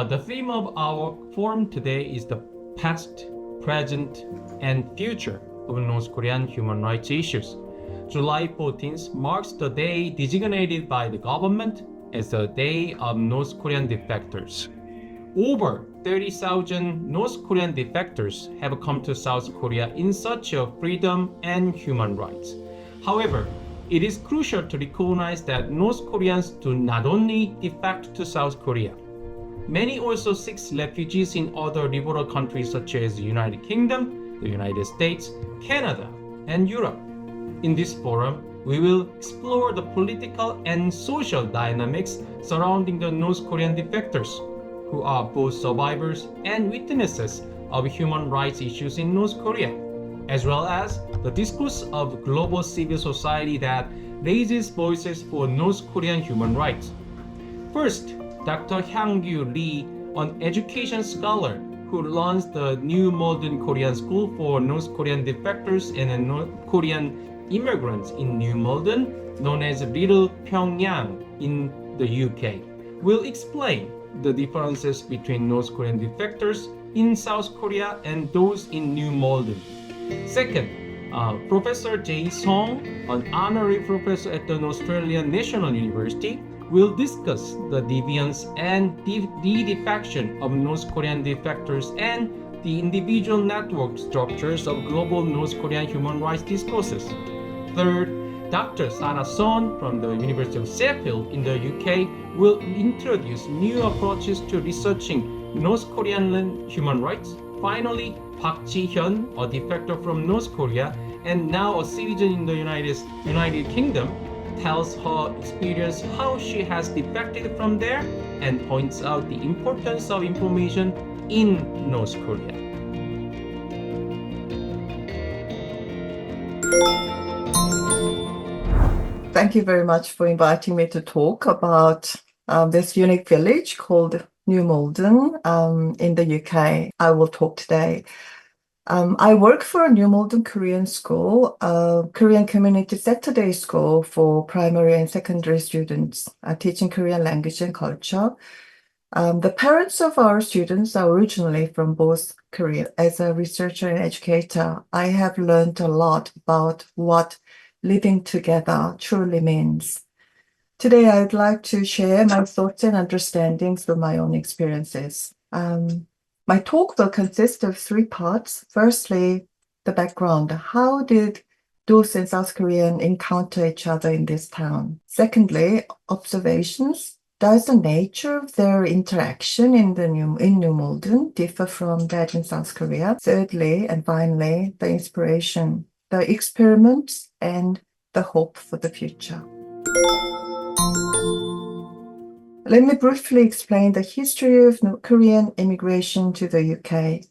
The theme of our forum today is the past, present, and future of North Korean human rights issues. July 14th marks the day designated by the government as the Day of North Korean Defectors. Over 30,000 North Korean defectors have come to South Korea in search of freedom and human rights. However, it is crucial to recognize that North Koreans do not only defect to South Korea. Many also seek refugees in other liberal countries such as the United Kingdom, the United States, Canada, and Europe. In this forum, we will explore the political and social dynamics surrounding the North Korean defectors, who are both survivors and witnesses of human rights issues in North Korea, as well as the discourse of global civil society that raises voices for North Korean human rights. First, Dr. Hyangkue Lee, an education scholar who runs the New Modern Korean School for North Korean defectors and North Korean immigrants in New Malden, known as Little Pyongyang in the UK, will explain the differences between North Korean defectors in South Korea and those in New Malden. Second, Professor Jae Song, an honorary professor at the Australian National University, will discuss the deviance and de-defection of North Korean defectors and the individual network structures of global North Korean human rights discourses. Third, Dr. Sarah Son from the University of Sheffield in the UK will introduce new approaches to researching North Korean human rights. Finally, Park Jihyun, a defector from North Korea and now a citizen in the United Kingdom, tells her experience how she has defected from there and points out the importance of information in North Korea. Thank you very much for inviting me to talk about this unique village called New Malden in the UK. I will talk today. I work for New Malden Korean School, a Korean community Saturday school for primary and secondary students, teaching Korean language and culture. The parents of our students are originally from both Korea. As a researcher and educator, I have learned a lot about what living together truly means. Today, I would like to share my thoughts and understandings through my own experiences. My talk will consist of three parts. Firstly, the background. How did North and South Korean encounter each other in this town? Secondly, observations. Does the nature of their interaction in New Malden differ from that in South Korea? Thirdly, and finally, the inspiration, the experiments, and the hope for the future. Let me briefly explain the history of Korean immigration to the UK.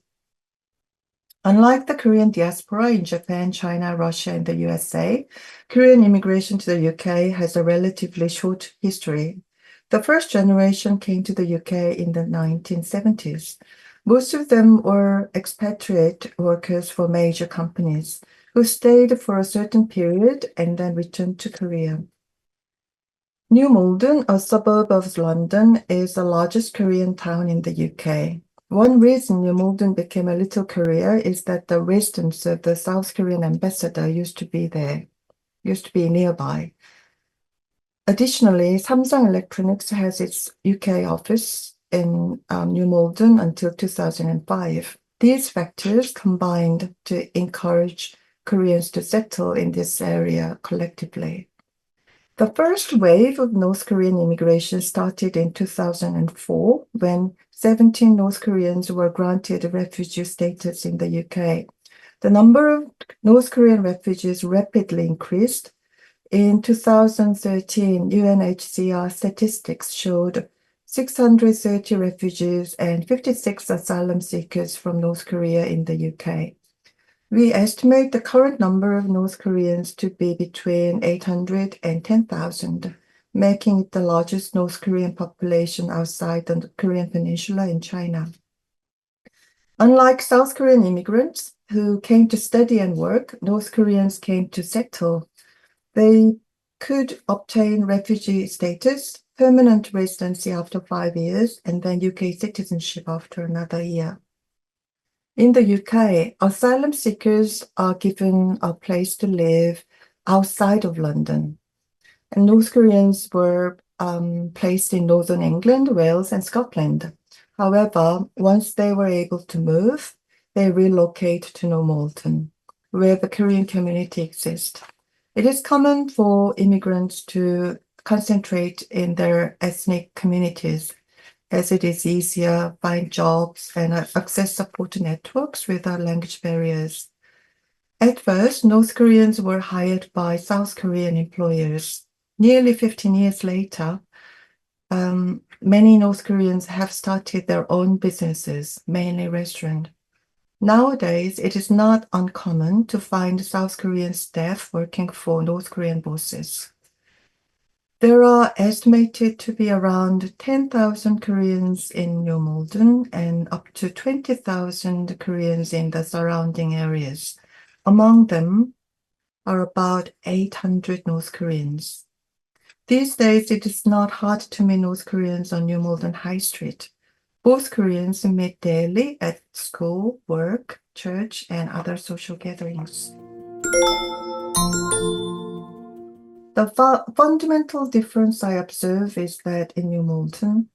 Unlike the Korean diaspora in Japan, China, Russia, and the USA, Korean immigration to the UK has a relatively short history. The first generation came to the UK in the 1970s. Most of them were expatriate workers for major companies who stayed for a certain period and then returned to Korea. New Malden, a suburb of London, is the largest Korean town in the UK. One reason New Malden became a little Korea is that the residence of the South Korean ambassador used to be nearby. Additionally, Samsung Electronics has its UK office in New Malden until 2005. These factors combined to encourage Koreans to settle in this area collectively. The first wave of North Korean immigration started in 2004 when 17 North Koreans were granted refugee status in the UK. The number of North Korean refugees rapidly increased. In 2013, UNHCR statistics showed 630 refugees and 56 asylum seekers from North Korea in the UK. We estimate the current number of North Koreans to be between 800 and 10,000, making it the largest North Korean population outside the Korean Peninsula in China. Unlike South Korean immigrants who came to study and work, North Koreans came to settle. They could obtain refugee status permanent residency after 5 years, and then UK citizenship after another year. In the UK, asylum seekers are given a place to live outside of London. And North Koreans were placed in Northern England, Wales, and Scotland. However, once they were able to move, they relocate to New Malden, where the Korean community exists. It is common for immigrants to concentrate in their ethnic communities, as it is easier to find jobs and access support networks without language barriers. At first, North Koreans were hired by South Korean employers. Nearly 15 years later, many North Koreans have started their own businesses, mainly restaurants. Nowadays, it is not uncommon to find South Korean staff working for North Korean bosses. There are estimated to be around 10,000 Koreans in New Malden and up to 20,000 Koreans in the surrounding areas. Among them are about 800 North Koreans. These days, it is not hard to meet North Koreans on New Malden High Street. Both Koreans meet daily at school, work, church, and other social gatherings. The fundamental difference I observe is that in New Malden,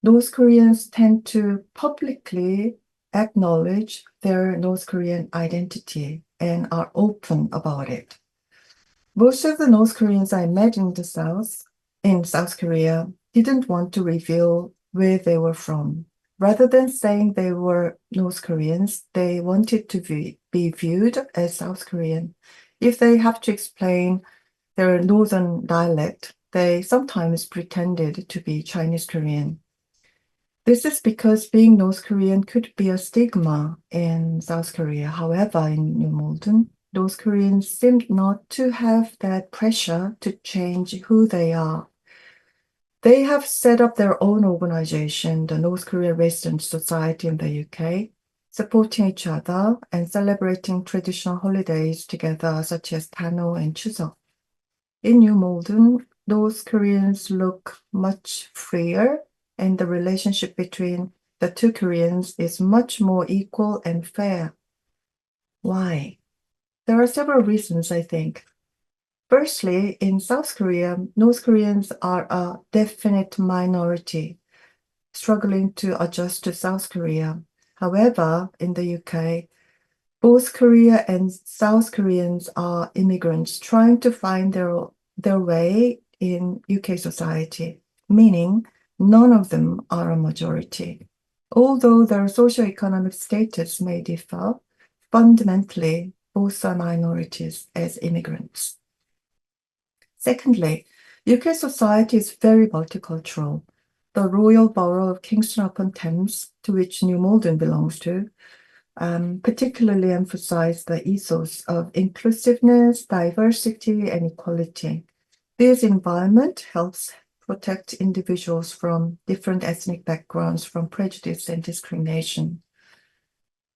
North Koreans tend to publicly acknowledge their North Korean identity and are open about it. Most of the North Koreans I met in South Korea, didn't want to reveal where they were from. Rather than saying they were North Koreans, they wanted to be viewed as South Korean. If they have to explain their northern dialect, they sometimes pretended to be Chinese Korean. This is because being North Korean could be a stigma in South Korea. However, in New Malden, North Koreans seemed not to have that pressure to change who they are. They have set up their own organization, the North Korea Resident Society in the UK, supporting each other and celebrating traditional holidays together, such as Tano and Chuseok. In New Malden, North Koreans look much freer, and the relationship between the two Koreans is much more equal and fair. Why? There are several reasons, I think. Firstly, in South Korea, North Koreans are a definite minority, struggling to adjust to South Korea. However, in the UK, both Korea and South Koreans are immigrants trying to find their way in UK society, meaning none of them are a majority. Although their socioeconomic status may differ, fundamentally, both are minorities as immigrants. Secondly, UK society is very multicultural. The Royal Borough of Kingston-upon-Thames, to which New Malden belongs to, particularly emphasize the ethos of inclusiveness, diversity, and equality. This environment helps protect individuals from different ethnic backgrounds from prejudice and discrimination.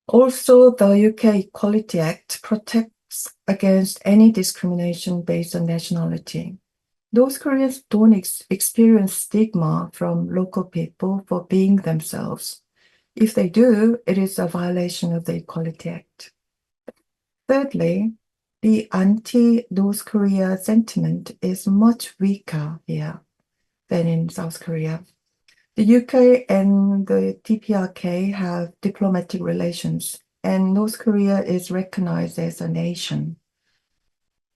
Also, the UK Equality Act protects against any discrimination based on nationality. North Koreans don't experience stigma from local people for being themselves. If they do, it is a violation of the Equality Act. Thirdly, the anti-North Korea sentiment is much weaker here than in South Korea. The UK and the DPRK have diplomatic relations, and North Korea is recognized as a nation.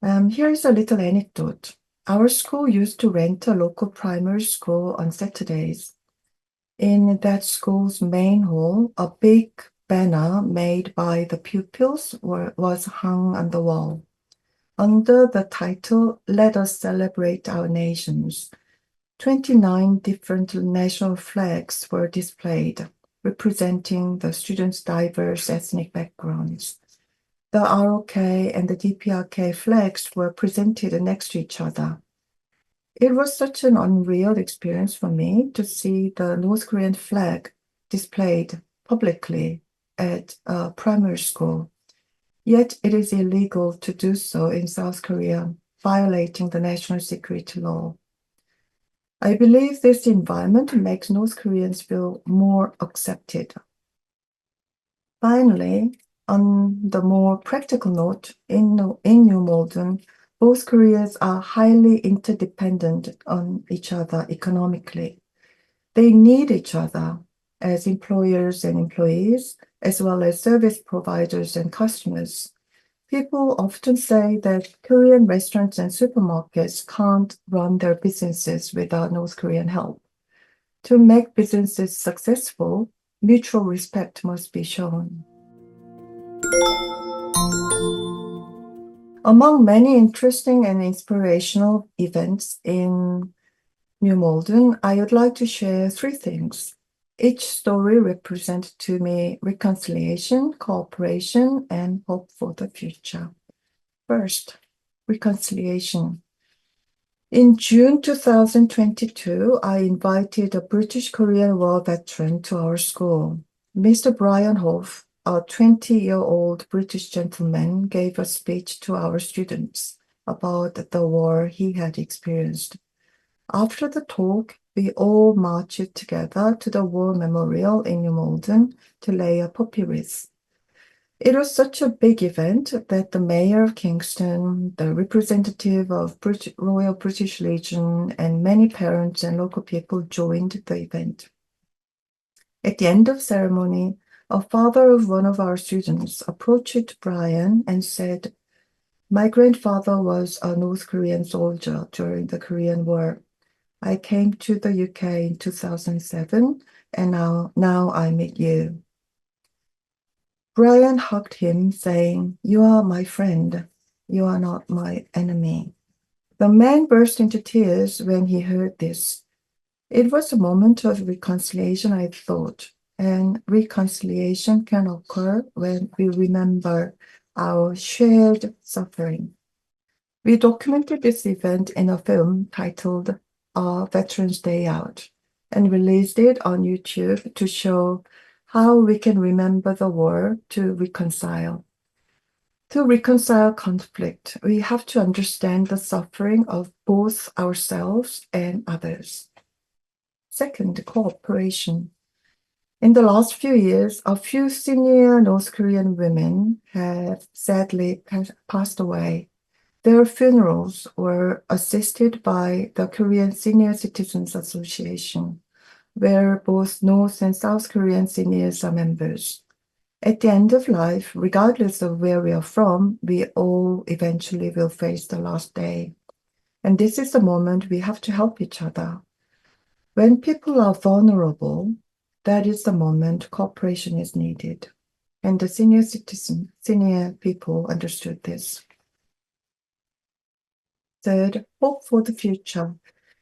Here is a little anecdote. Our school used to rent a local primary school on Saturdays. In that school's main hall, a big banner made by the pupils was hung on the wall. Under the title, "Let us celebrate our nations," 29 different national flags were displayed, representing the students' diverse ethnic backgrounds. The ROK and the DPRK flags were presented next to each other. It was such an unreal experience for me to see the North Korean flag displayed publicly at a primary school. Yet it is illegal to do so in South Korea, violating the national security law. I believe this environment makes North Koreans feel more accepted. Finally, on the more practical note, in New Malden, both Koreas are highly interdependent on each other economically. They need each other as employers and employees, as well as service providers and customers. People often say that Korean restaurants and supermarkets can't run their businesses without North Korean help. To make businesses successful, mutual respect must be shown. Among many interesting and inspirational events in New Malden, I would like to share three things. Each story represents to me reconciliation, cooperation, and hope for the future. First, reconciliation. In June 2022, I invited a British Korean war veteran to our school. Mr. Brian Hoff, a 20-year-old British gentleman, gave a speech to our students about the war he had experienced. After the talk, we all marched together to the War Memorial in New Malden to lay a poppy wreath. It was such a big event that the mayor of Kingston, the representative of Royal British Legion, and many parents and local people joined the event. At the end of ceremony, a father of one of our students approached Brian and said, "My grandfather was a North Korean soldier during the Korean War. I came to the UK in 2007, and now I meet you." Brian hugged him, saying, "You are my friend. You are not my enemy." The man burst into tears when he heard this. It was a moment of reconciliation, I thought, and reconciliation can occur when we remember our shared suffering. We documented this event in a film titled Veterans Day Out and released it on YouTube to show how we can remember the war to reconcile. To reconcile conflict, we have to understand the suffering of both ourselves and others. Second, cooperation. In the last few years, a few senior North Korean women have sadly passed away. Their funerals were assisted by the Korean Senior Citizens Association, where both North and South Korean seniors are members. At the end of life, regardless of where we are from, we all eventually will face the last day. And this is the moment we have to help each other. When people are vulnerable, that is the moment cooperation is needed. And the senior people understood this. Third, hope for the future.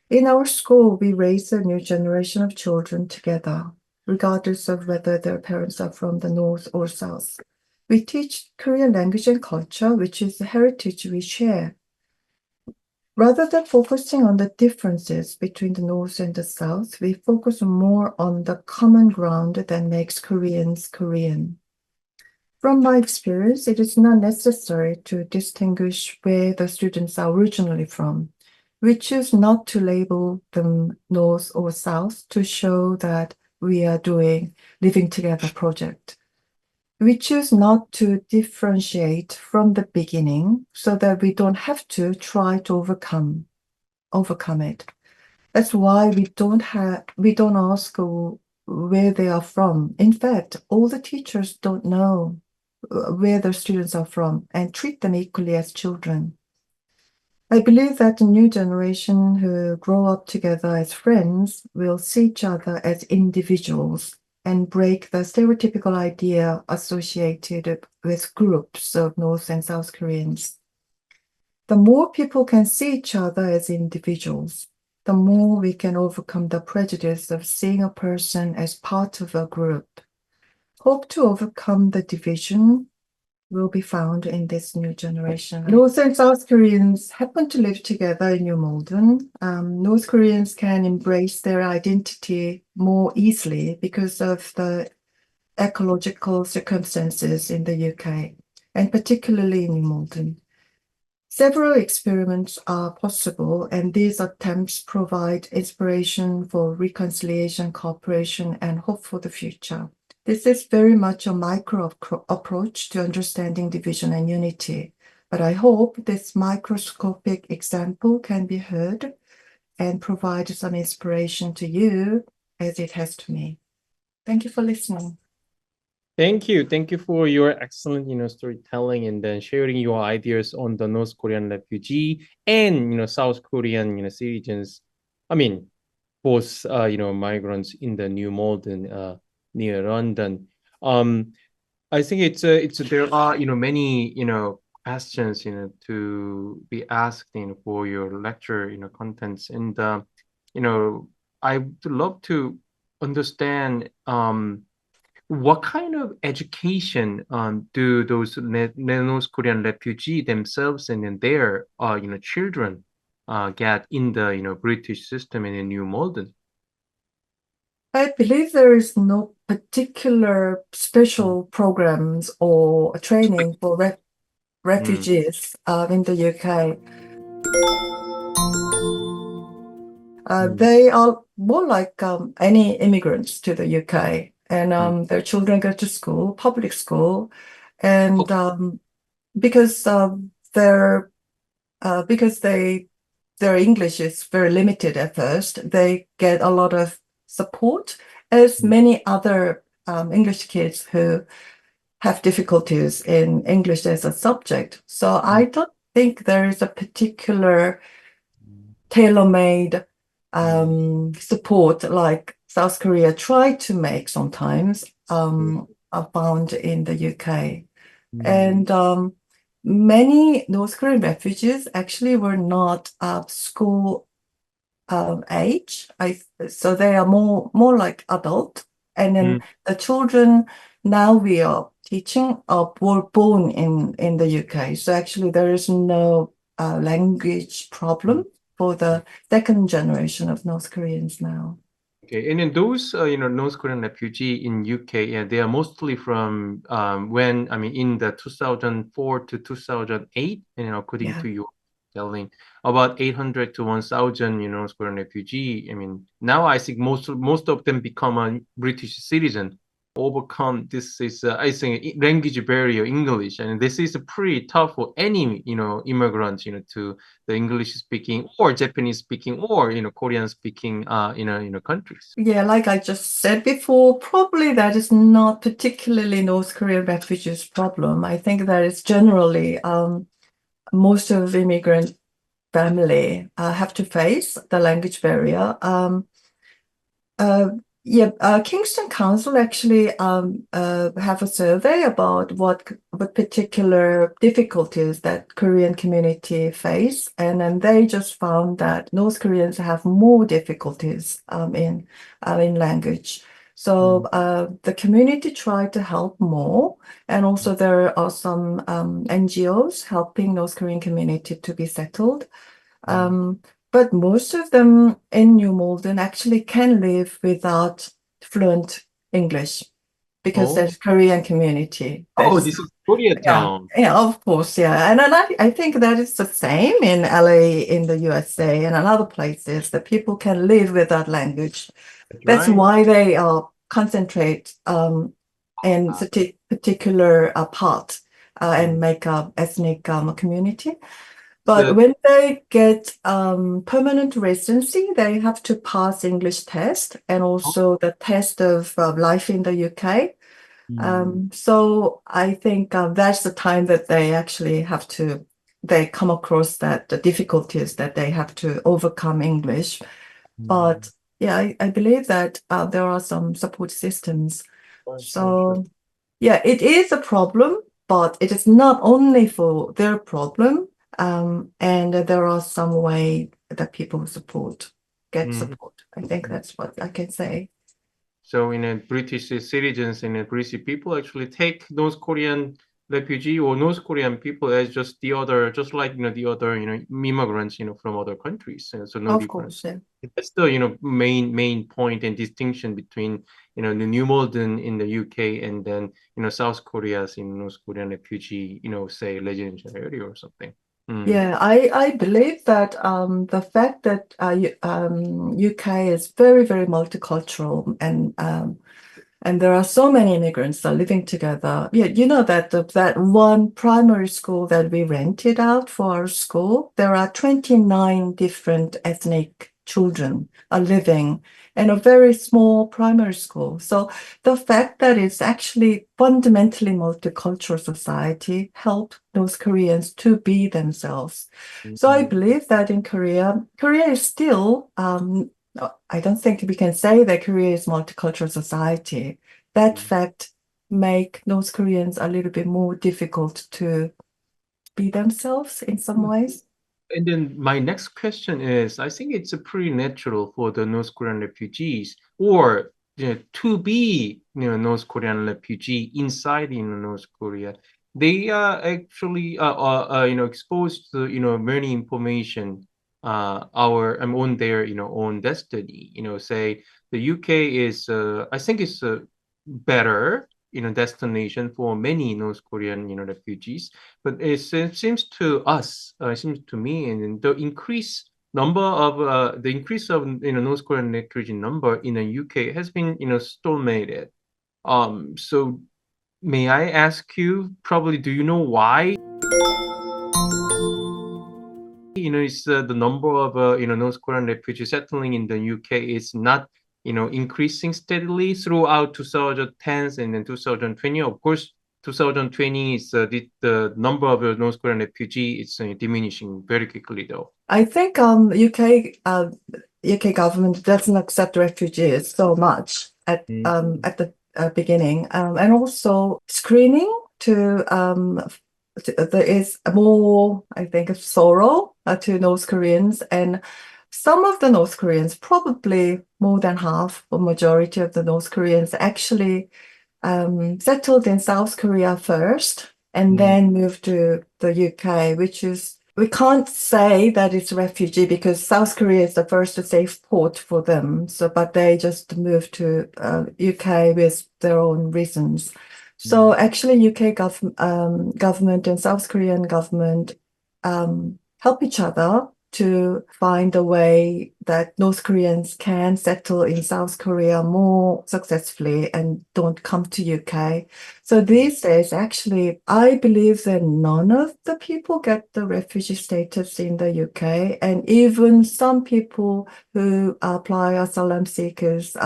In our school, we raise a new generation of children together, regardless of whether their parents are from the North or South. We teach Korean language and culture, which is the heritage we share. Rather than focusing on the differences between the North and the South, we focus more on the common ground that makes Koreans Korean. From my experience, it is not necessary to distinguish where the students are originally from. We choose not to label them North or South to show that we are doing Living Together project. We choose not to differentiate from the beginning so that we don't have to try to overcome it. That's why we don't ask where they are from. In fact, all the teachers don't know where their students are from and treat them equally as children. I believe that the new generation who grow up together as friends will see each other as individuals and break the stereotypical idea associated with groups of North and South Koreans. The more people can see each other as individuals, the more we can overcome the prejudice of seeing a person as part of a group. Hope to overcome the division will be found in this new generation. North and South Koreans happen to live together in New Malden. North Koreans can embrace their identity more easily because of the ecological circumstances in the UK, and particularly in New Malden. Several experiments are possible, and these attempts provide inspiration for reconciliation, cooperation, and hope for the future. This is very much a micro approach to understanding division and unity, but I hope this microscopic example can be heard and provide some inspiration to you as it has to me. Thank you for listening. Thank you. Thank you for your excellent, storytelling and then sharing your ideas on the North Korean refugee and, South Korean, citizens. I mean, both, migrants in the New Malden, near London. I think it's there are, many, questions, to be asked, for your lecture, contents. And, I would love to understand, what kind of education do those North Korean refugees themselves and then their children get in the British system in New Malden? I believe there is no particular special programs or training for refugees in the UK. They are more like any immigrants to the UK, and their children go to school, public school, and because their English is very limited at first, they get a lot of support, as many other English kids who have difficulties in English as a subject. So I don't think there is a particular tailor-made support like South Korea tried to make sometimes are found in the UK. And many North Korean refugees actually were not school age. So they are more like adult. And then the children now we are teaching were born in the UK. So actually there is no language problem for the second generation of North Koreans now. Okay, and in those North Korean refugee in UK, yeah, they are mostly from in the 2004 to 2008, and according to your telling, about 800 to 1,000 North Korean refugee. I mean, now I think most of them become a British citizen. Overcome this is I think language barrier English, and this is pretty tough for any immigrant to the English speaking or Japanese speaking or Korean speaking countries. Yeah, like I just said before, probably that is not particularly North Korean refugees' problem. I think that is generally most of immigrant family have to face the language barrier. Kingston Council actually have a survey about what particular difficulties that Korean community face, and then they just found that North Koreans have more difficulties in language. So the community tried to help more, and also there are some NGOs helping North Korean community to be settled. But most of them in New Malden actually can live without fluent English because there's Korean community. This is Koreatown. Yeah, of course, yeah. And I think that is the same in LA, in the USA, and in other places that people can live without language. That's why they concentrate in particular part and make a ethnic community. But when they get permanent residency, they have to pass English test and also the test of life in the UK. So I think that's the time that they actually they come across the difficulties that they have to overcome English. But yeah, I believe that there are some support systems. So yeah, it is a problem, but it is not only for their problem. And there are some way that people get support. I think that's what I can say. So British citizens and British people actually take North Korean refugee or North Korean people as just the other immigrants from other countries. So no Of difference. course, yeah. That's the main point and distinction between the New Malden in the UK and then South Korea's North Korean refugee say residential area or something. Yeah, I believe that the fact that UK is very, very multicultural and there are so many immigrants that are living together. Yeah, you know that that one primary school that we rented out for our school, there are 29 different ethnic children are living in a very small primary school. So the fact that it's actually fundamentally multicultural society helped those Koreans to be themselves. So I believe that in Korea is still I don't think we can say that Korea is multicultural society. That fact make North Koreans a little bit more difficult to be themselves in some ways. And then my next question is, I think it's pretty natural for the North Korean refugees or to be North Korean refugee inside North Korea. They are actually exposed to many information on their own destiny. Say the UK is I think it's better destination for many North Korean refugees. But it seems to us, it seems to me, and the increase of North Korean refugee number in the UK has been stalemated. So may I ask you, probably, do you know why? It's the number of North Korean refugees settling in the UK is not increasing steadily throughout 2010s and then 2020. Of course, 2020 is the number of North Korean refugees is diminishing very quickly, though. I think UK government doesn't accept refugees so much at the beginning, and also screening there is more, I think, sorrow to North Koreans, and some of the North Koreans, probably more than half or majority of the North Koreans, actually settled in South Korea first and then moved to the UK, which is, we can't say that it's refugee because South Korea is the first safe port for them. So, but they just moved to UK with their own reasons. So actually, UK government and South Korean government help each other to find a way that North Koreans can settle in South Korea more successfully and don't come to UK. So these days, actually, I believe that none of the people get the refugee status in the UK, and even some people who apply asylum seekers,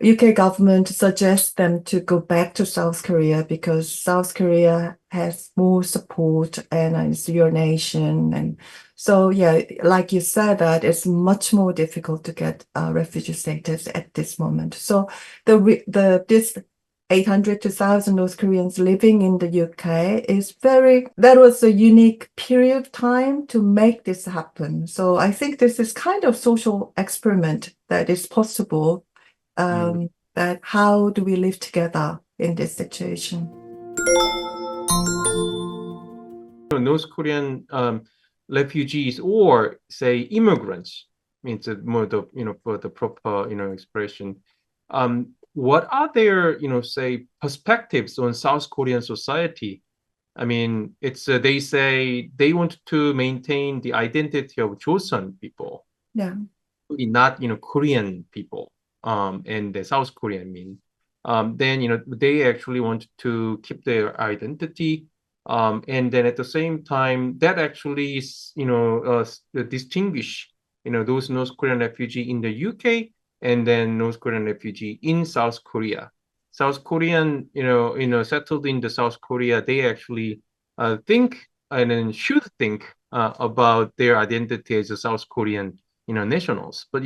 UK government suggests them to go back to South Korea because South Korea has more support and it's your nation. And so, yeah, like you said, that it's much more difficult to get refugee status at this moment. So this 800 to 1,000 North Koreans living in the UK that was a unique period of time to make this happen. So I think this is kind of social experiment that is possible. That how do we live together in this situation? North Korean refugees or say immigrants means more the for the proper expression. What are their say perspectives on South Korean society? I mean, it's they say they want to maintain the identity of Joseon people, not Korean people. And the South Korean then they actually want to keep their identity, and then at the same time that actually is distinguish those North Korean refugee in the UK and then North Korean refugee in South Korea. South Korean settled in the South Korea, they actually think and then should think about their identity as a South Korean nationals, but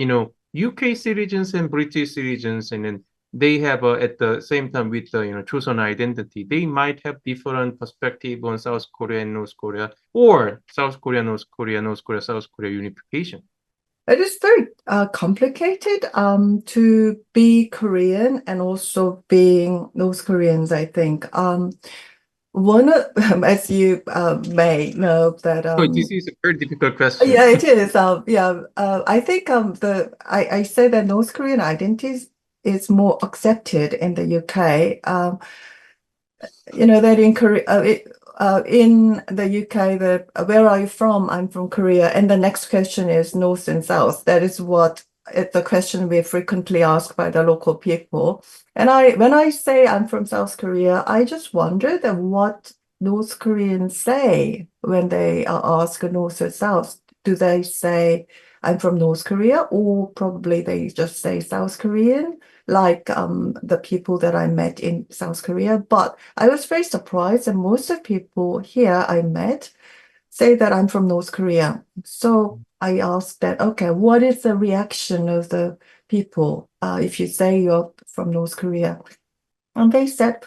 UK citizens and British citizens, and then they have at the same time with the Choson identity, they might have different perspective on South Korea and North Korea, or South Korea, North Korea, North Korea, South Korea unification. It is very complicated to be Korean and also being North Koreans, I think. One, as you may know, that this is a very difficult question. Yeah, it is. I think I say that North Korean identity is more accepted in the UK. That in Korea, in the UK, where are you from? I'm from Korea. And the next question is North and South. That is what the question we frequently asked by the local people. And when I say I'm from South Korea, I just wonder that what North Koreans say when they are asked North or South. Do they say I'm from North Korea, or probably they just say South Korean, like the people that I met in South Korea? But I was very surprised, and most of the people here I met say that I'm from North Korea. So I asked that, okay, what is the reaction of the people if you say you're from North Korea? And they said,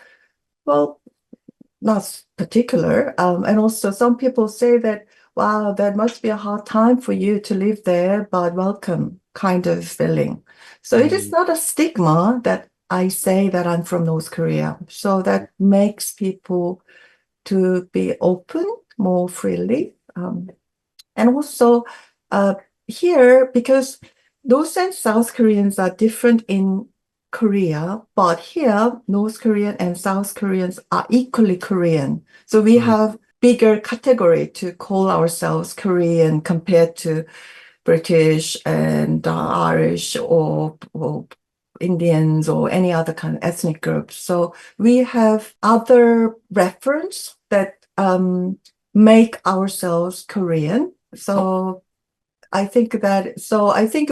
well, not particular. And also some people say that, wow, that must be a hard time for you to live there, but welcome kind of feeling. So it is not a stigma that I say that I'm from North Korea. So that makes people to be open more freely. And also here, because North and South Koreans are different in Korea, but here North Korean and South Koreans are equally Korean. So we have bigger category to call ourselves Korean compared to British and Irish or Indians or any other kind of ethnic groups. So we have other reference that make ourselves Korean. So I think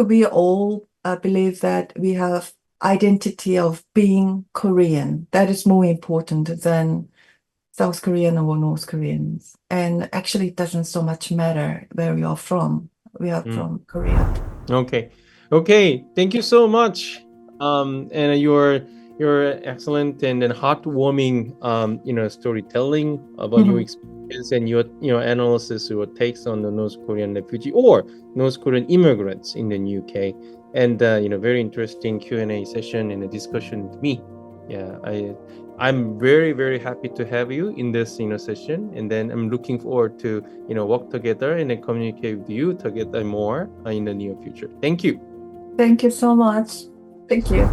we all believe that we have identity of being Korean. That is more important than South Korean or North Koreans. And actually, it doesn't so much matter where we are from. We are from Korea. Okay. Thank you so much. And your excellent and then heartwarming, storytelling about your experience and your analysis or takes on the North Korean refugee or North Korean immigrants in the UK, and very interesting Q&A session and a discussion with me. Yeah, I'm very, very happy to have you in this session, and then I'm looking forward to work together and then communicate with you together more in the near future. Thank you. Thank you so much. Thank you.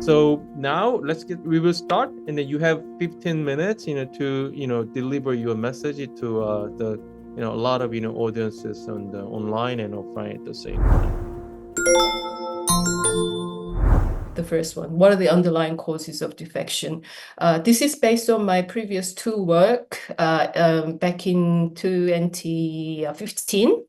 So now we will start, and then you have 15 minutes to deliver your message to the a lot of audiences on the online and offline at the same time. The first one, what are the underlying causes of defection? This is based on my previous two work back in 2015.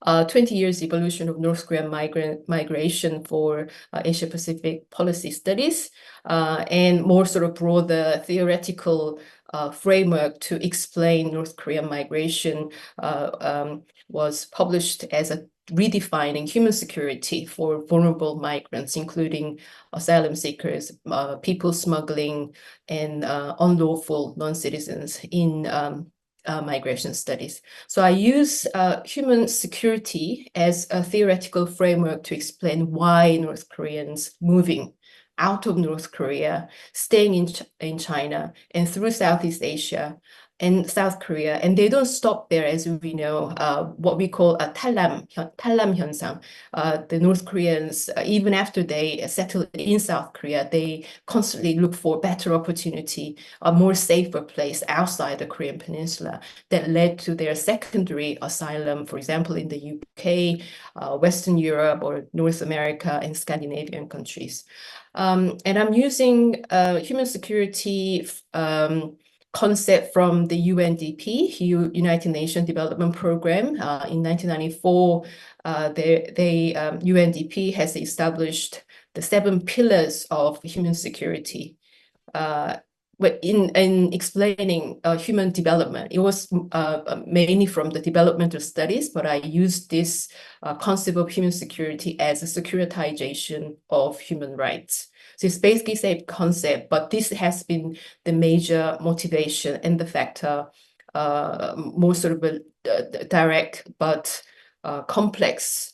20 years evolution of North Korean migration for Asia Pacific policy studies, and more sort of broader theoretical framework to explain North Korean migration was published as a redefining human security for vulnerable migrants, including asylum seekers, people smuggling, and unlawful non-citizens in migration studies. So I use human security as a theoretical framework to explain why North Koreans moving out of North Korea, staying in China and through Southeast Asia and South Korea, and they don't stop there, as we know, what we call a 탈남 현상. The North Koreans, even after they settle in South Korea, they constantly look for better opportunity, a more safer place outside the Korean Peninsula that led to their secondary asylum, for example, in the UK, Western Europe, or North America and Scandinavian countries. And I'm using human security concept from the UNDP, United Nations Development Program. In 1994, UNDP has established the 7 pillars of human security. But in explaining human development, it was mainly from the developmental studies, but I used this concept of human security as a securitization of human rights. So it's basically the same concept, but this has been the major motivation and the factor, more sort of a direct but complex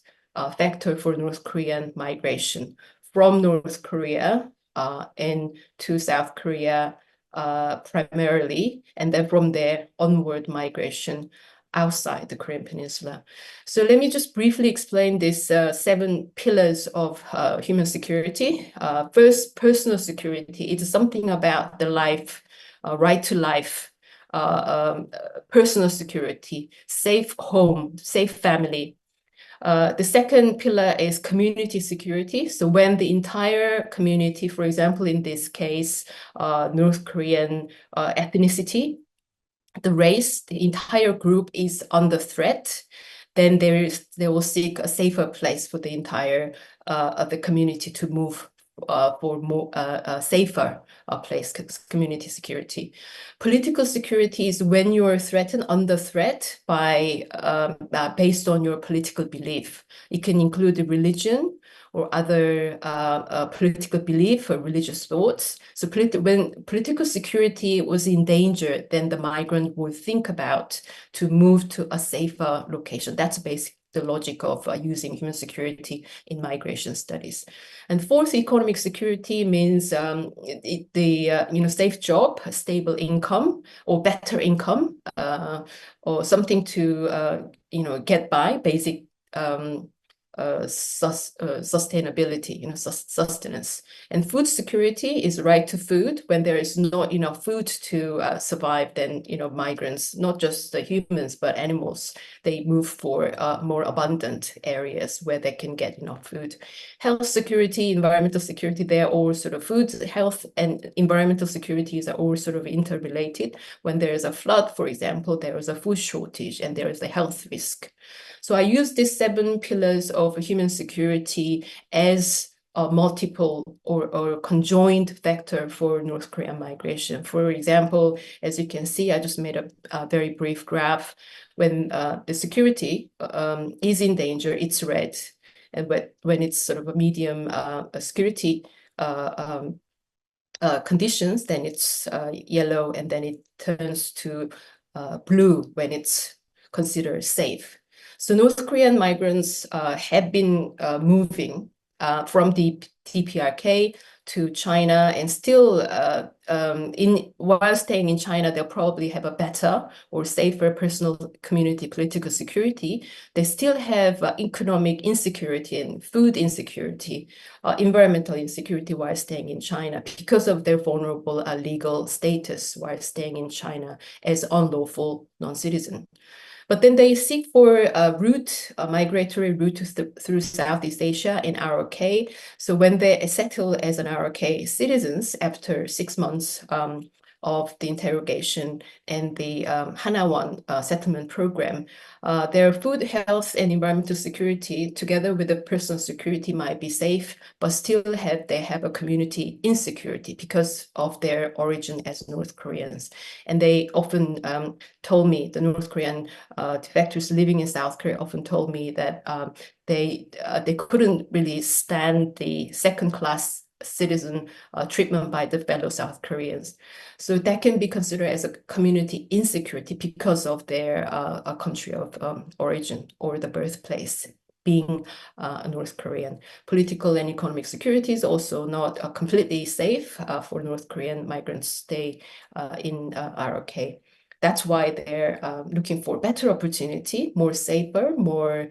factor for North Korean migration from North Korea and to South Korea primarily, and then from there onward migration outside the Korean Peninsula. So let me just briefly explain these 7 pillars of human security. First, personal security. It is something about the life, right to life, personal security, safe home, safe family. The second pillar is community security. So when the entire community, for example, in this case, North Korean ethnicity, the race, the entire group is under threat, then they will seek a safer place for the entire of the community to move for more safer place, community security. Political security is when you are threatened, under threat by based on your political belief. It can include religion or other political belief or religious thoughts. So when political security was in danger, then the migrant would think about to move to a safer location. That's basically the logic of using human security in migration studies. And fourth, economic security means safe job, stable income, or better income, or something to get by, basic sustainability, sustenance. And food security is right to food. When there is not enough food to survive, then migrants, not just the humans but animals, they move for more abundant areas where they can get enough food. Health security, environmental security, they are all sort of food, health, and environmental securities are all sort of interrelated. When there is a flood, for example, there is a food shortage and there is a health risk. So I use these 7 pillars of human security as a multiple or conjoined vector for North Korean migration. For example, as you can see, I just made a very brief graph. When the security is in danger, it's red. And when it's sort of a medium security conditions, then it's yellow, and then it turns to blue when it's considered safe. So North Korean migrants have been moving from the DPRK to China, and still while staying in China, they'll probably have a better or safer personal, community, political security. They still have economic insecurity and food insecurity, environmental insecurity while staying in China because of their vulnerable legal status while staying in China as unlawful non-citizen. But then they seek for a migratory route through Southeast Asia in ROK. So when they settle as an ROK citizens after 6 months of the interrogation and the Hanawan settlement program, their food, health, and environmental security, together with the personal security, might be safe, but still they have a community insecurity because of their origin as North Koreans. And they often told me, the North Korean defectors living in South Korea often told me that they couldn't really stand the second-class citizen treatment by the fellow South Koreans. So that can be considered as a community insecurity because of their country of origin or the birthplace being North Korean. Political and economic security is also not completely safe for North Korean migrants stay in ROK. That's why they're looking for better opportunity, more safer, more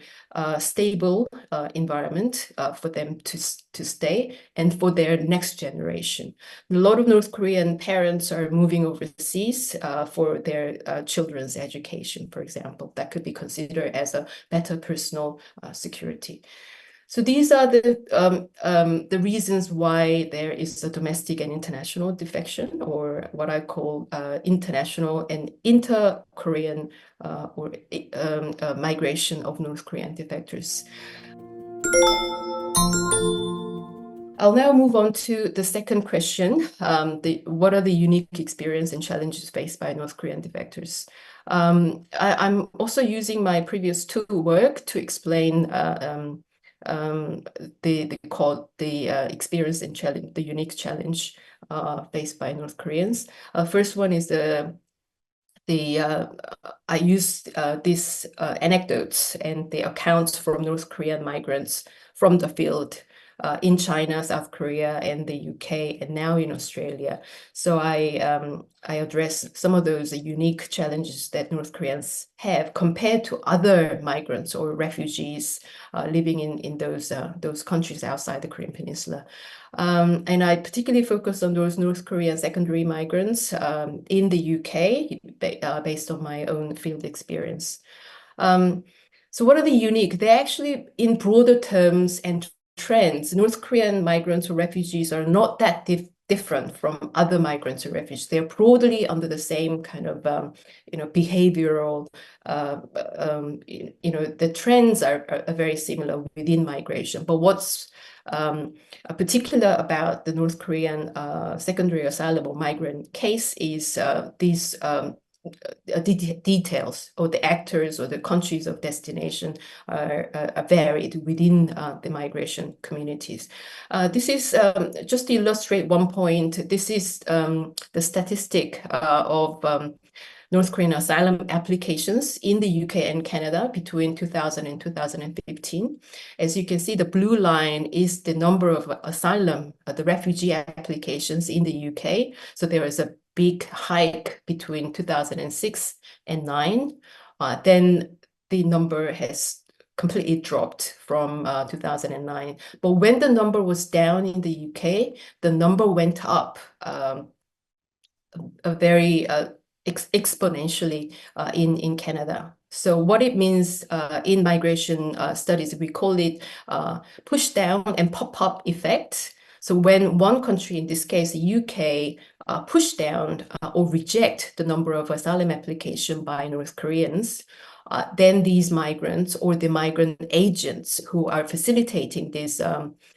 stable environment for them to stay and for their next generation. A lot of North Korean parents are moving overseas for their children's education, for example. That could be considered as a better personal security. So these are the reasons why there is a domestic and international defection, or what I call international and inter-Korean migration of North Korean defectors. I'll now move on to the second question. What are the unique experiences and challenges faced by North Korean defectors? I'm also using my previous 2 work to explain the experience and challenge, the unique challenge faced by North Koreans. First one is I used these anecdotes and the accounts from North Korean migrants from the field in China, South Korea, and the UK, and now in Australia. So I address some of those unique challenges that North Koreans have compared to other migrants or refugees living in those countries outside the Korean Peninsula. And I particularly focus on those North Korean secondary migrants in the UK, based on my own field experience. So what are the unique? They're actually, in broader terms and trends, North Korean migrants or refugees are not that different from other migrants or refugees. They're broadly under the same kind of, behavioral, the trends are very similar within migration. But what's particular about the North Korean secondary asylum or migrant case is these details, or the actors or the countries of destination are varied within the migration communities. This is just to illustrate one point. This is the statistic of North Korean asylum applications in the UK and Canada between 2000 and 2015. As you can see, the blue line is the number of asylum, the refugee applications in the UK. So there is a big hike between 2006 and 2009. Then the number has completely dropped from 2009. But when the number was down in the UK, the number went up very exponentially in Canada. So what it means in migration studies, we call it push down and pop-up effect. So when one country, in this case the UK, push down or reject the number of asylum application by North Koreans, then these migrants or the migrant agents who are facilitating this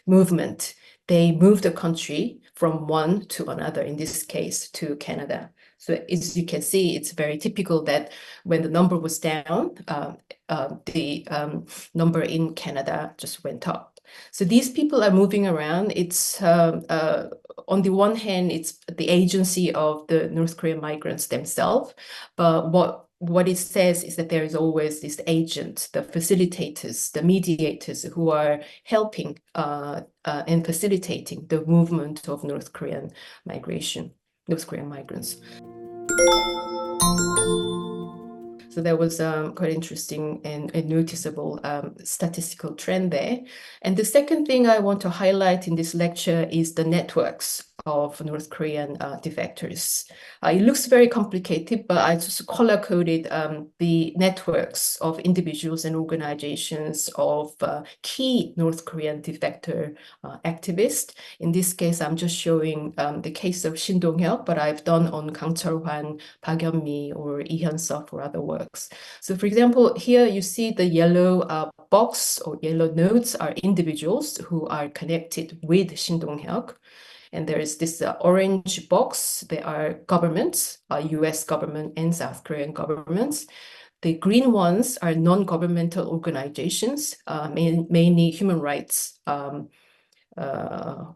movement, they move the country from one to another, in this case to Canada. So as you can see, it's very typical that when the number was down, the number in Canada just went up. So these people are moving around. It's on the one hand, it's the agency of the North Korean migrants themselves, but what it says is that there is always this agent, the facilitators, the mediators who are helping and facilitating the movement of North Korean migration, North Korean migrants. So that was quite interesting and noticeable statistical trend there. And the second thing I want to highlight in this lecture is the networks of North Korean defectors. It looks very complicated, but I just color-coded the networks of individuals and organizations of key North Korean defector activists. In this case, I'm just showing the case of Shin Dong-hyuk, but I've done on Kang Cheol-hwan, Park Yeon-mi, or Lee Hyun-suk or other works. So for example, here you see the yellow box or yellow nodes are individuals who are connected with Shin Dong-hyuk. And there is this orange box. There are governments, US government and South Korean governments. The green ones are non-governmental organizations, mainly human rights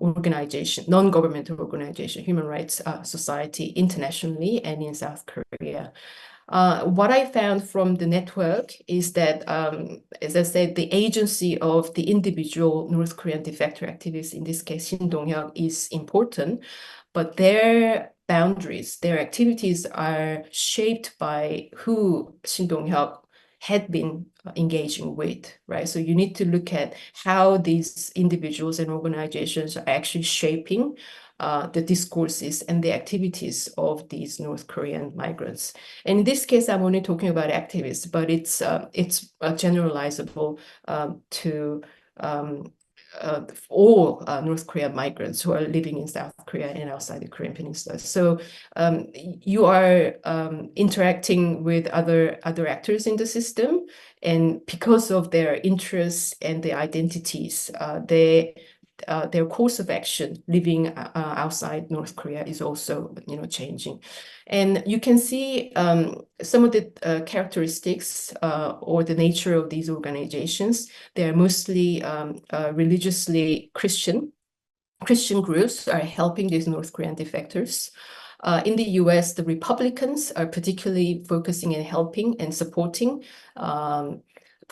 organization, non-governmental organization, human rights society internationally and in South Korea. What I found from the network is that, as I said, the agency of the individual North Korean defector activists, in this case Shin Dong-hyuk, is important, but their boundaries, their activities are shaped by who Shin Dong-hyuk had been engaging with, right? So you need to look at how these individuals and organizations are actually shaping the discourses and the activities of these North Korean migrants. And in this case, I'm only talking about activists, but it's generalizable to all North Korean migrants who are living in South Korea and outside the Korean Peninsula. So you are interacting with other actors in the system, and because of their interests and their identities, their course of action living outside North Korea is also, changing. And you can see some of the characteristics or the nature of these organizations. They are mostly religiously Christian groups are helping these North Korean defectors. In the US, the Republicans are particularly focusing and helping and supporting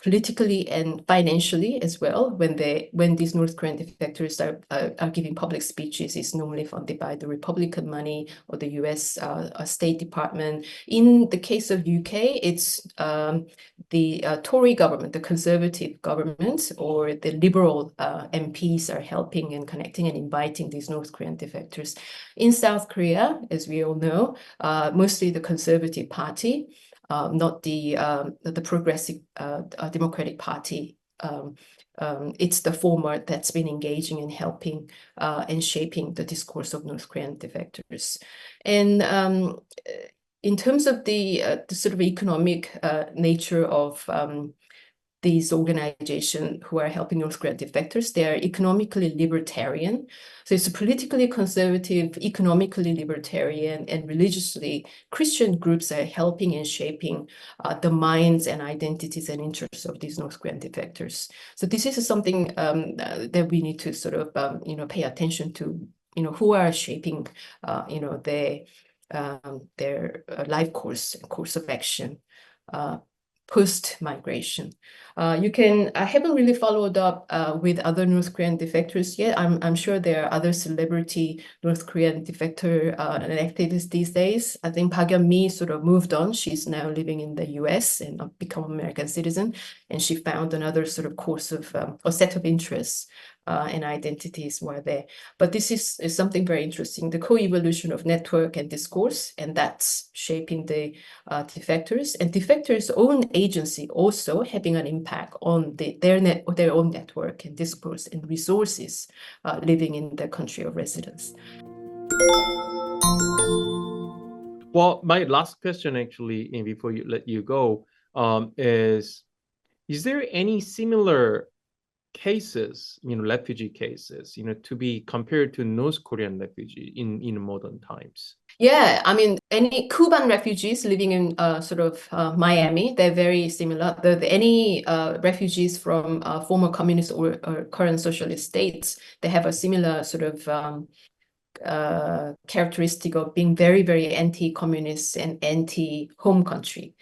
politically and financially as well. When these North Korean defectors are giving public speeches, it's normally funded by the Republican money or the U.S. State Department. In the case of UK, it's the Tory government, the Conservative government, or the Liberal MPs are helping and connecting and inviting these North Korean defectors. In South Korea, as we all know, mostly the Conservative Party, not the Progressive Democratic Party. It's the former that's been engaging and helping and shaping the discourse of North Korean defectors. And in terms of the sort of economic nature of these organizations who are helping North Korean defectors, they are economically libertarian. So it's a politically conservative, economically libertarian, and religiously Christian groups are helping and shaping the minds and identities and interests of these North Korean defectors. So this is something that we need to sort of pay attention to. Who are shaping their life course of action post-migration. I haven't really followed up with other North Korean defectors yet. I'm sure there are other celebrity North Korean defector and activists these days. I think Park Yeon-mi sort of moved on. She's now living in the US and become an American citizen. And she found another sort of course of a set of interests and identities were there. But this is something very interesting, the co-evolution of network and discourse, and that's shaping the defectors, and defectors' own agency also having an impact on their own network and discourse and resources living in the country of residence. Well, my last question actually, before you let you go, is there any similar cases, refugee cases, to be compared to North Korean refugee in modern times? Yeah, I mean, any Cuban refugees living in sort of Miami, they're very similar. Any refugees from former communist or current socialist states, they have a similar sort of characteristic of being very, very anti-communist and anti-home country.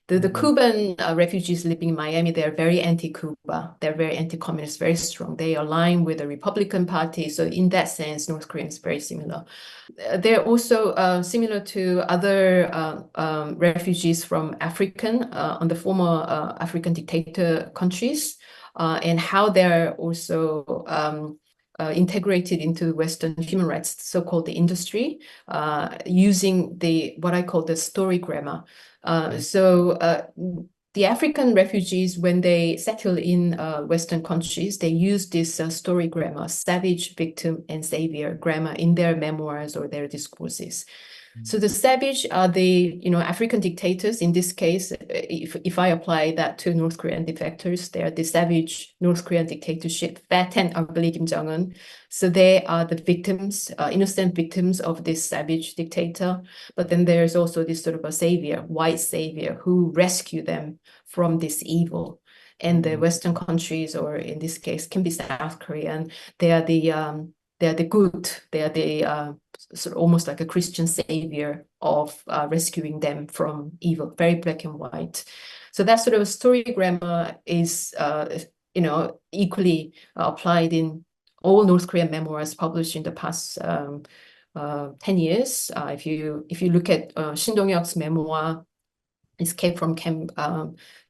The Cuban refugees living in Miami, they're very anti-Cuba. They're very anti-communist, very strong. They align with the Republican Party. So in that sense, North Korea is very similar. They're also similar to other refugees from on the former African dictator countries, and how they're also integrated into Western human rights, so-called the industry, using what I call the story grammar. The African refugees, when they settle in Western countries, they use this story grammar, savage, victim, and savior grammar in their memoirs or their discourses. So the savage are the African dictators. In this case, if I apply that to North Korean defectors, they are the savage North Korean dictatorship, fat and ugly Kim Jong-un. So they are the victims, innocent victims of this savage dictator. But then there's also this sort of a savior, white savior, who rescue them from this evil. And the Western countries, or in this case, can be South Korean, they are the good, they are the sort of almost like a Christian savior of rescuing them from evil, very black and white. So that sort of story grammar is, equally applied in all North Korean memoirs published in the past 10 years. If you look at Shin Dong-hyuk's memoir, Escape from Camp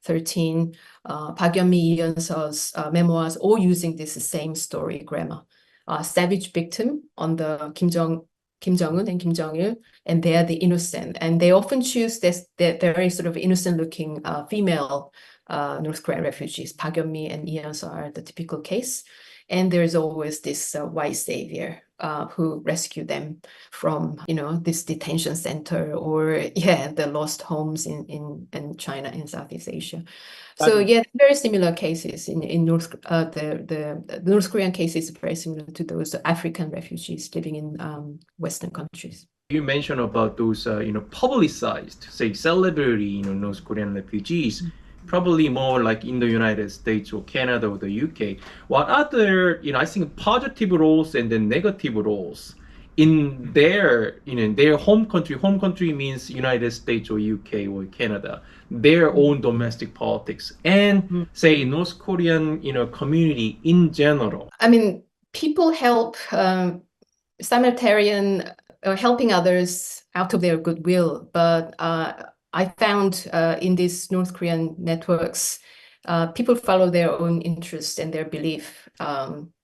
13, Park Yeon-mi, Lee Yeon-seo's memoirs, all using this same story grammar. Savage victim on the Kim Jong-un and Kim Jong-il, and they are the innocent. And they often choose that very sort of innocent-looking female North Korean refugees. Park Yeon-mi and Lee Yeon-seo are the typical case. And there's always this white savior who rescue them from, this detention center or, the lost homes in China and Southeast Asia. So very similar cases in North. The North Korean cases are very similar to those African refugees living in Western countries. You mentioned about those, publicized, say, celebrity, North Korean refugees. Probably more like in the United States or Canada or the UK. What other, I think positive roles and then negative roles in their, their home country means United States or UK or Canada, their own domestic politics, and say North Korean, community in general. I mean, people help simultaneously helping others out of their goodwill, but I found in these North Korean networks, people follow their own interests and their belief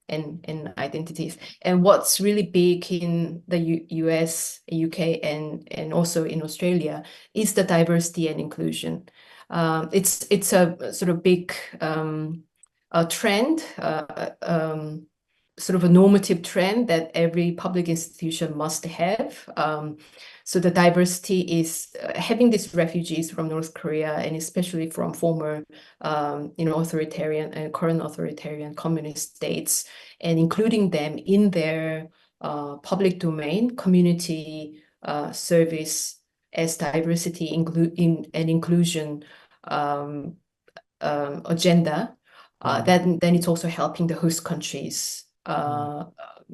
and identities. And what's really big in the US, UK, and also in Australia is the diversity and inclusion. It's a sort of big trend, sort of a normative trend that every public institution must have. So the diversity is having these refugees from North Korea, and especially from former, authoritarian and current authoritarian communist states, and including them in their public domain, community service as diversity and inclusion agenda. Then it's also helping the host countries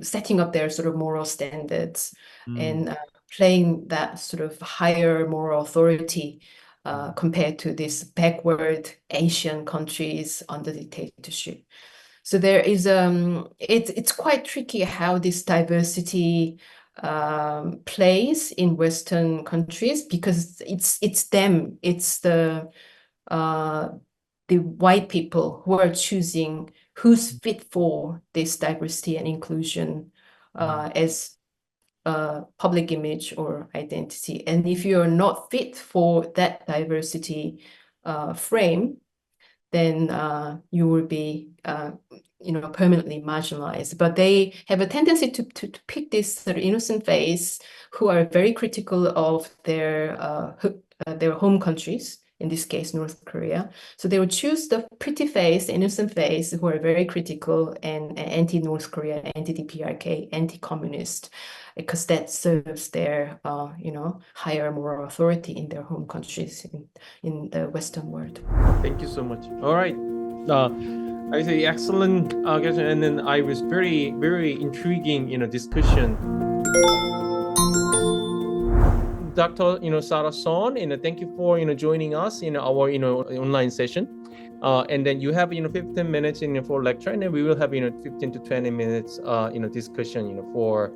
setting up their sort of moral standards and playing that sort of higher moral authority compared to these backward Asian countries under dictatorship. So there is it's quite tricky how this diversity plays in Western countries, because it's them, it's the white people who are choosing who's fit for this diversity and inclusion as a public image or identity. And if you're not fit for that diversity frame, then you will be permanently marginalized. But they have a tendency to pick this sort of innocent face who are very critical of their home countries, in this case, North Korea. So they would choose the pretty face, innocent face, who are very critical and anti-North Korea, anti-DPRK, anti-communist, because that serves their, higher moral authority in their home countries in the Western world. Thank you so much. All right. I say excellent question, and then I was very, very intriguing, discussion. Dr. Sarah Son, thank you for joining us in our online session. And then you have 15 minutes for lecture, and then we will have 15 to 20 minutes discussion for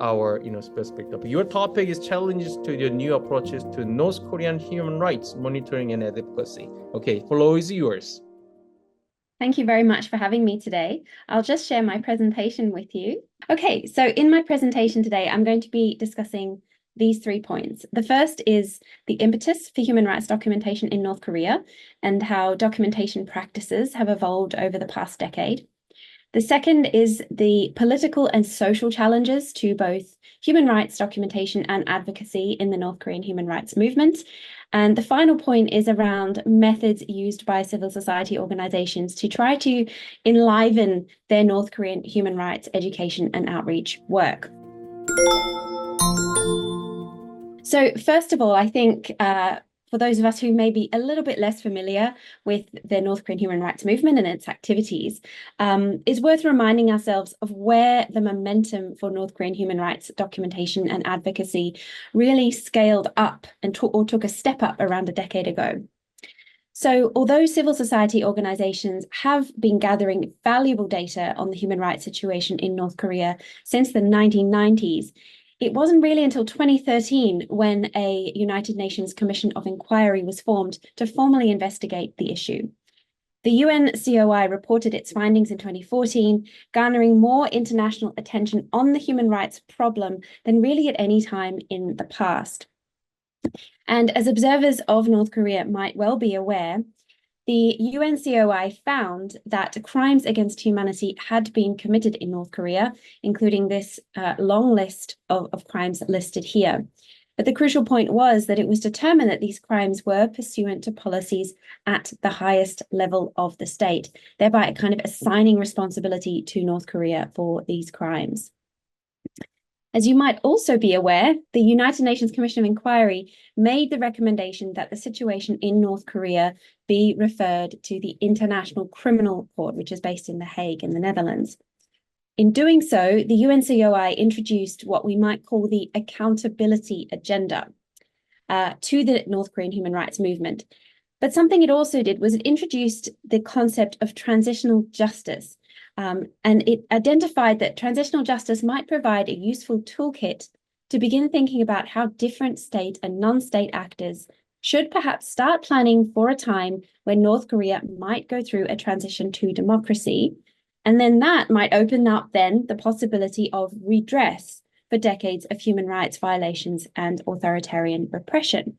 our specific topic. Your topic is challenges to the new approaches to North Korean human rights monitoring and advocacy. Okay, floor is yours. Thank you very much for having me today. I'll just share my presentation with you. Okay, so in my presentation today, I'm going to be discussing these 3 points. The first is the impetus for human rights documentation in North Korea and how documentation practices have evolved over the past decade. The second is the political and social challenges to both human rights documentation and advocacy in the North Korean human rights movement. And the final point is around methods used by civil society organizations to try to enliven their North Korean human rights education and outreach work. So first of all, I think for those of us who may be a little bit less familiar with the North Korean human rights movement and its activities, it's worth reminding ourselves of where the momentum for North Korean human rights documentation and advocacy really scaled up and took a step up around a decade ago. So although civil society organizations have been gathering valuable data on the human rights situation in North Korea since the 1990s, it wasn't really until 2013 when a United Nations Commission of Inquiry was formed to formally investigate the issue. The UNCOI reported its findings in 2014, garnering more international attention on the human rights problem than really at any time in the past. And as observers of North Korea might well be aware, the UNCOI found that crimes against humanity had been committed in North Korea, including this long list of crimes listed here. But the crucial point was that it was determined that these crimes were pursuant to policies at the highest level of the state, thereby kind of assigning responsibility to North Korea for these crimes. As you might also be aware, the United Nations Commission of Inquiry made the recommendation that the situation in North Korea be referred to the International Criminal Court, which is based in The Hague in the Netherlands. In doing so, the UNCOI introduced what we might call the accountability agenda to the North Korean human rights movement. But something it also did was it introduced the concept of transitional justice. And it identified that transitional justice might provide a useful toolkit to begin thinking about how different state and non-state actors should perhaps start planning for a time when North Korea might go through a transition to democracy. And then that might open up then the possibility of redress for decades of human rights violations and authoritarian repression.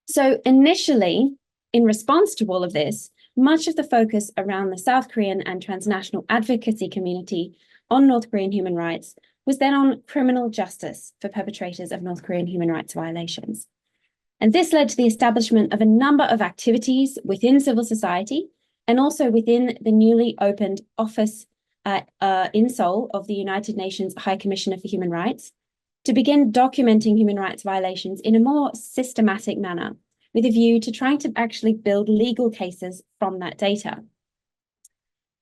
So initially, in response to all of this, much of the focus around the South Korean and transnational advocacy community on North Korean human rights was then on criminal justice for perpetrators of North Korean human rights violations. And this led to the establishment of a number of activities within civil society and also within the newly opened office in Seoul of the United Nations High Commissioner for Human Rights to begin documenting human rights violations in a more systematic manner, with a view to trying to actually build legal cases from that data.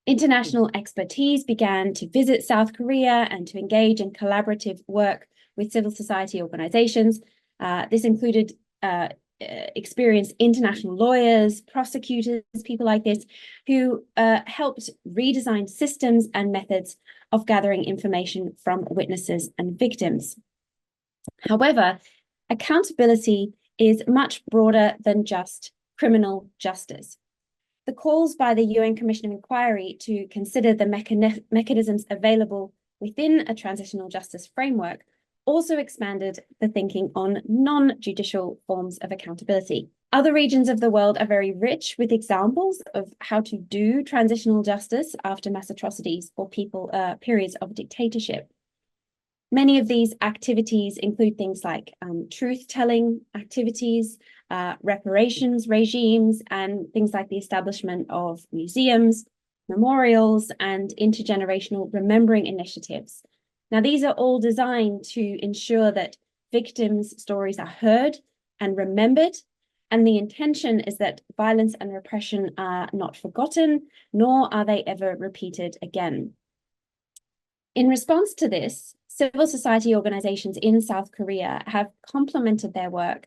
International expertise began to visit South Korea and to engage in collaborative work with civil society organizations. This included experienced international lawyers, prosecutors, people like this, who helped redesign systems and methods of gathering information from witnesses and victims. However, accountability is much broader than just criminal justice. The calls by the UN Commission of Inquiry to consider the mechanisms available within a transitional justice framework also expanded the thinking on non-judicial forms of accountability. Other regions of the world are very rich with examples of how to do transitional justice after mass atrocities or periods of dictatorship. Many of these activities include things like truth-telling activities, reparations regimes, and things like the establishment of museums, memorials, and intergenerational remembering initiatives. Now, these are all designed to ensure that victims' stories are heard and remembered, and the intention is that violence and repression are not forgotten, nor are they ever repeated again. In response to this, civil society organizations in South Korea have complemented their work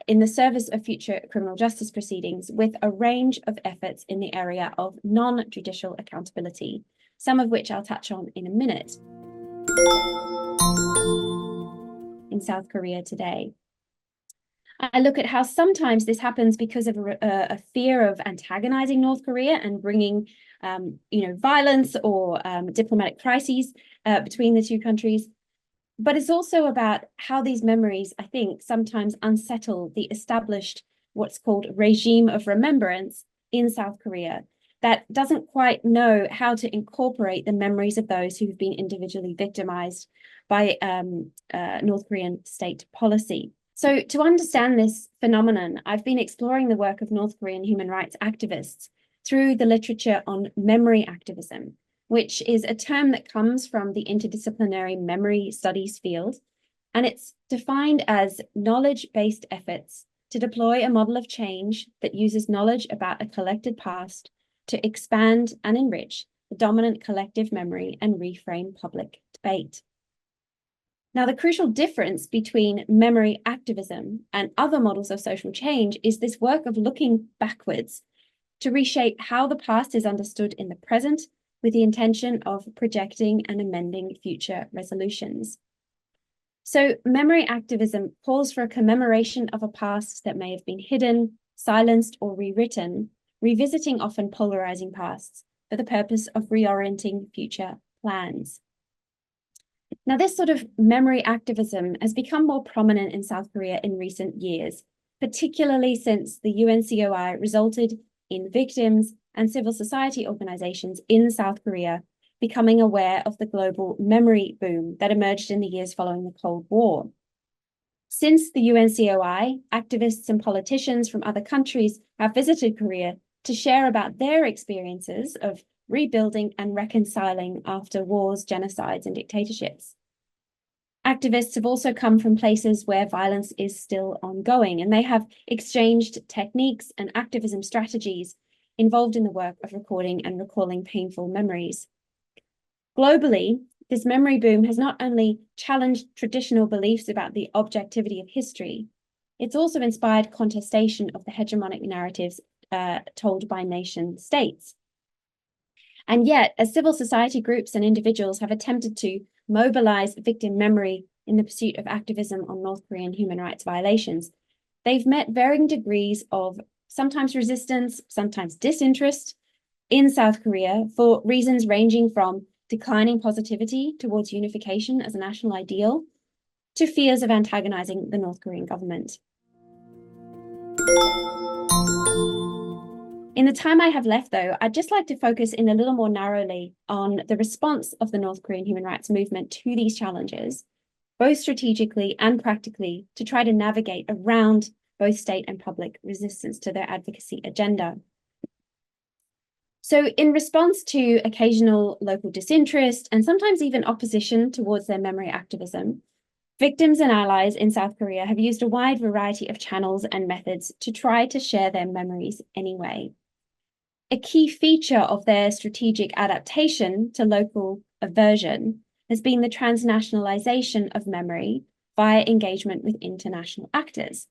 in the service of future criminal justice proceedings with a range of efforts in the area of non-judicial accountability, some of which I'll touch on in a minute. In South Korea today, I look at how sometimes this happens because of a fear of antagonizing North Korea and bringing violence or diplomatic crises between the two countries. But it's also about how these memories, I think, sometimes unsettle the established, what's called regime of remembrance in South Korea that doesn't quite know how to incorporate the memories of those who have been individually victimized by North Korean state policy. So to understand this phenomenon, I've been exploring the work of North Korean human rights activists through the literature on memory activism, which is a term that comes from the interdisciplinary memory studies field. And it's defined as knowledge-based efforts to deploy a model of change that uses knowledge about a collected past to expand and enrich the dominant collective memory and reframe public debate. Now, the crucial difference between memory activism and other models of social change is this work of looking backwards to reshape how the past is understood in the present with the intention of projecting and amending future resolutions. So memory activism calls for a commemoration of a past that may have been hidden, silenced, or rewritten, revisiting often polarizing pasts for the purpose of reorienting future plans. Now, this sort of memory activism has become more prominent in South Korea in recent years, particularly since the UNCOI resulted in victims and civil society organizations in South Korea becoming aware of the global memory boom that emerged in the years following the Cold War. Since the UNCOI, activists and politicians from other countries have visited Korea to share about their experiences of rebuilding and reconciling after wars, genocides, and dictatorships. Activists have also come from places where violence is still ongoing, and they have exchanged techniques and activism strategies involved in the work of recording and recalling painful memories. Globally, this memory boom has not only challenged traditional beliefs about the objectivity of history, it's also inspired contestation of the hegemonic narratives told by nation states. And yet, as civil society groups and individuals have attempted to mobilize victim memory in the pursuit of activism on North Korean human rights violations, they've met varying degrees of sometimes resistance, sometimes disinterest in South Korea for reasons ranging from declining positivity towards unification as a national ideal to fears of antagonizing the North Korean government. In the time I have left, though, I'd just like to focus in a little more narrowly on the response of the North Korean human rights movement to these challenges, both strategically and practically, to try to navigate around both state and public resistance to their advocacy agenda. So in response to occasional local disinterest and sometimes even opposition towards their memory activism, victims and allies in South Korea have used a wide variety of channels and methods to try to share their memories anyway. A key feature of their strategic adaptation to local aversion has been the transnationalization of memory via engagement with international actors.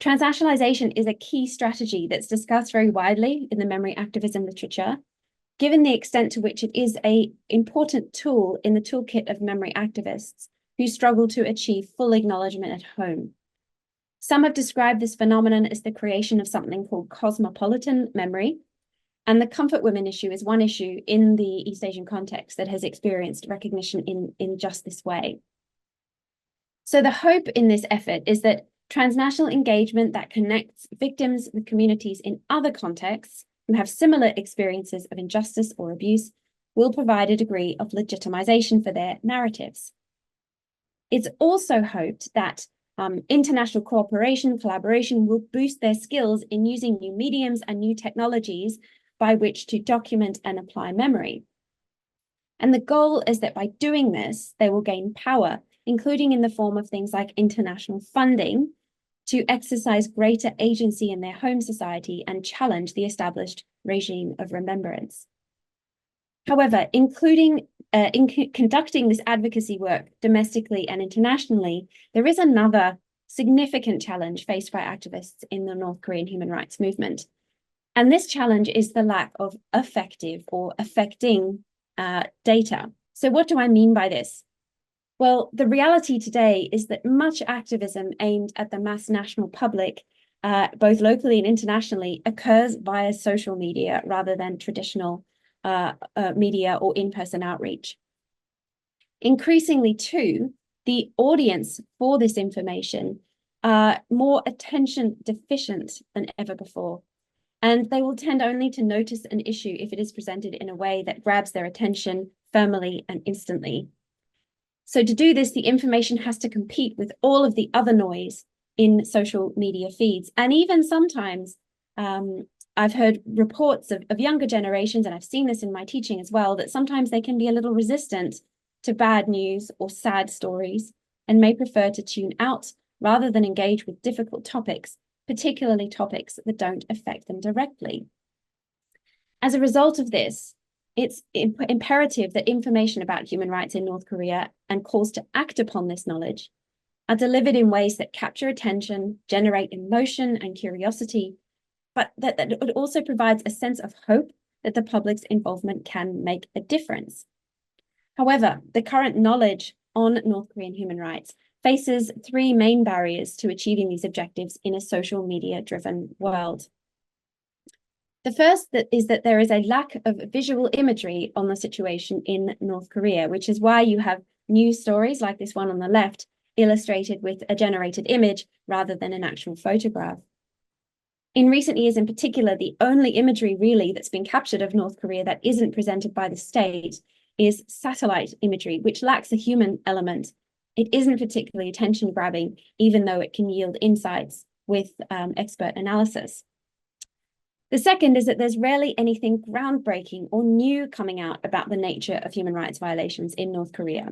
Transnationalization is a key strategy that's discussed very widely in the memory activism literature, given the extent to which it is an important tool in the toolkit of memory activists who struggle to achieve full acknowledgement at home. Some have described this phenomenon as the creation of something called cosmopolitan memory, and the comfort women issue is one issue in the East Asian context that has experienced recognition in just this way. So the hope in this effort is that transnational engagement that connects victims with communities in other contexts who have similar experiences of injustice or abuse will provide a degree of legitimization for their narratives. It's also hoped that international cooperation, collaboration will boost their skills in using new mediums and new technologies by which to document and apply memory. And the goal is that by doing this, they will gain power, including in the form of things like international funding, to exercise greater agency in their home society and challenge the established regime of remembrance. However, in conducting this advocacy work domestically and internationally, there is another significant challenge faced by activists in the North Korean human rights movement. And this challenge is the lack of effective or affecting data. So what do I mean by this? Well, the reality today is that much activism aimed at the mass national public, both locally and internationally, occurs via social media rather than traditional media or in-person outreach. Increasingly, too, the audience for this information are more attention deficient than ever before, and they will tend only to notice an issue if it is presented in a way that grabs their attention firmly and instantly. So to do this, the information has to compete with all of the other noise in social media feeds. And even sometimes, I've heard reports of younger generations, and I've seen this in my teaching as well, that sometimes they can be a little resistant to bad news or sad stories and may prefer to tune out rather than engage with difficult topics, particularly topics that don't affect them directly. As a result of this, it's imperative that information about human rights in North Korea and calls to act upon this knowledge are delivered in ways that capture attention, generate emotion and curiosity, but that it also provides a sense of hope that the public's involvement can make a difference. However, the current knowledge on North Korean human rights faces three main barriers to achieving these objectives in a social media-driven world. The first is that there is a lack of visual imagery on the situation in North Korea, which is why you have news stories like this one on the left illustrated with a generated image rather than an actual photograph. In recent years in particular, the only imagery really that's been captured of North Korea that isn't presented by the state is satellite imagery, which lacks a human element. It isn't particularly attention-grabbing, even though it can yield insights with expert analysis. The second is that there's rarely anything groundbreaking or new coming out about the nature of human rights violations in North Korea.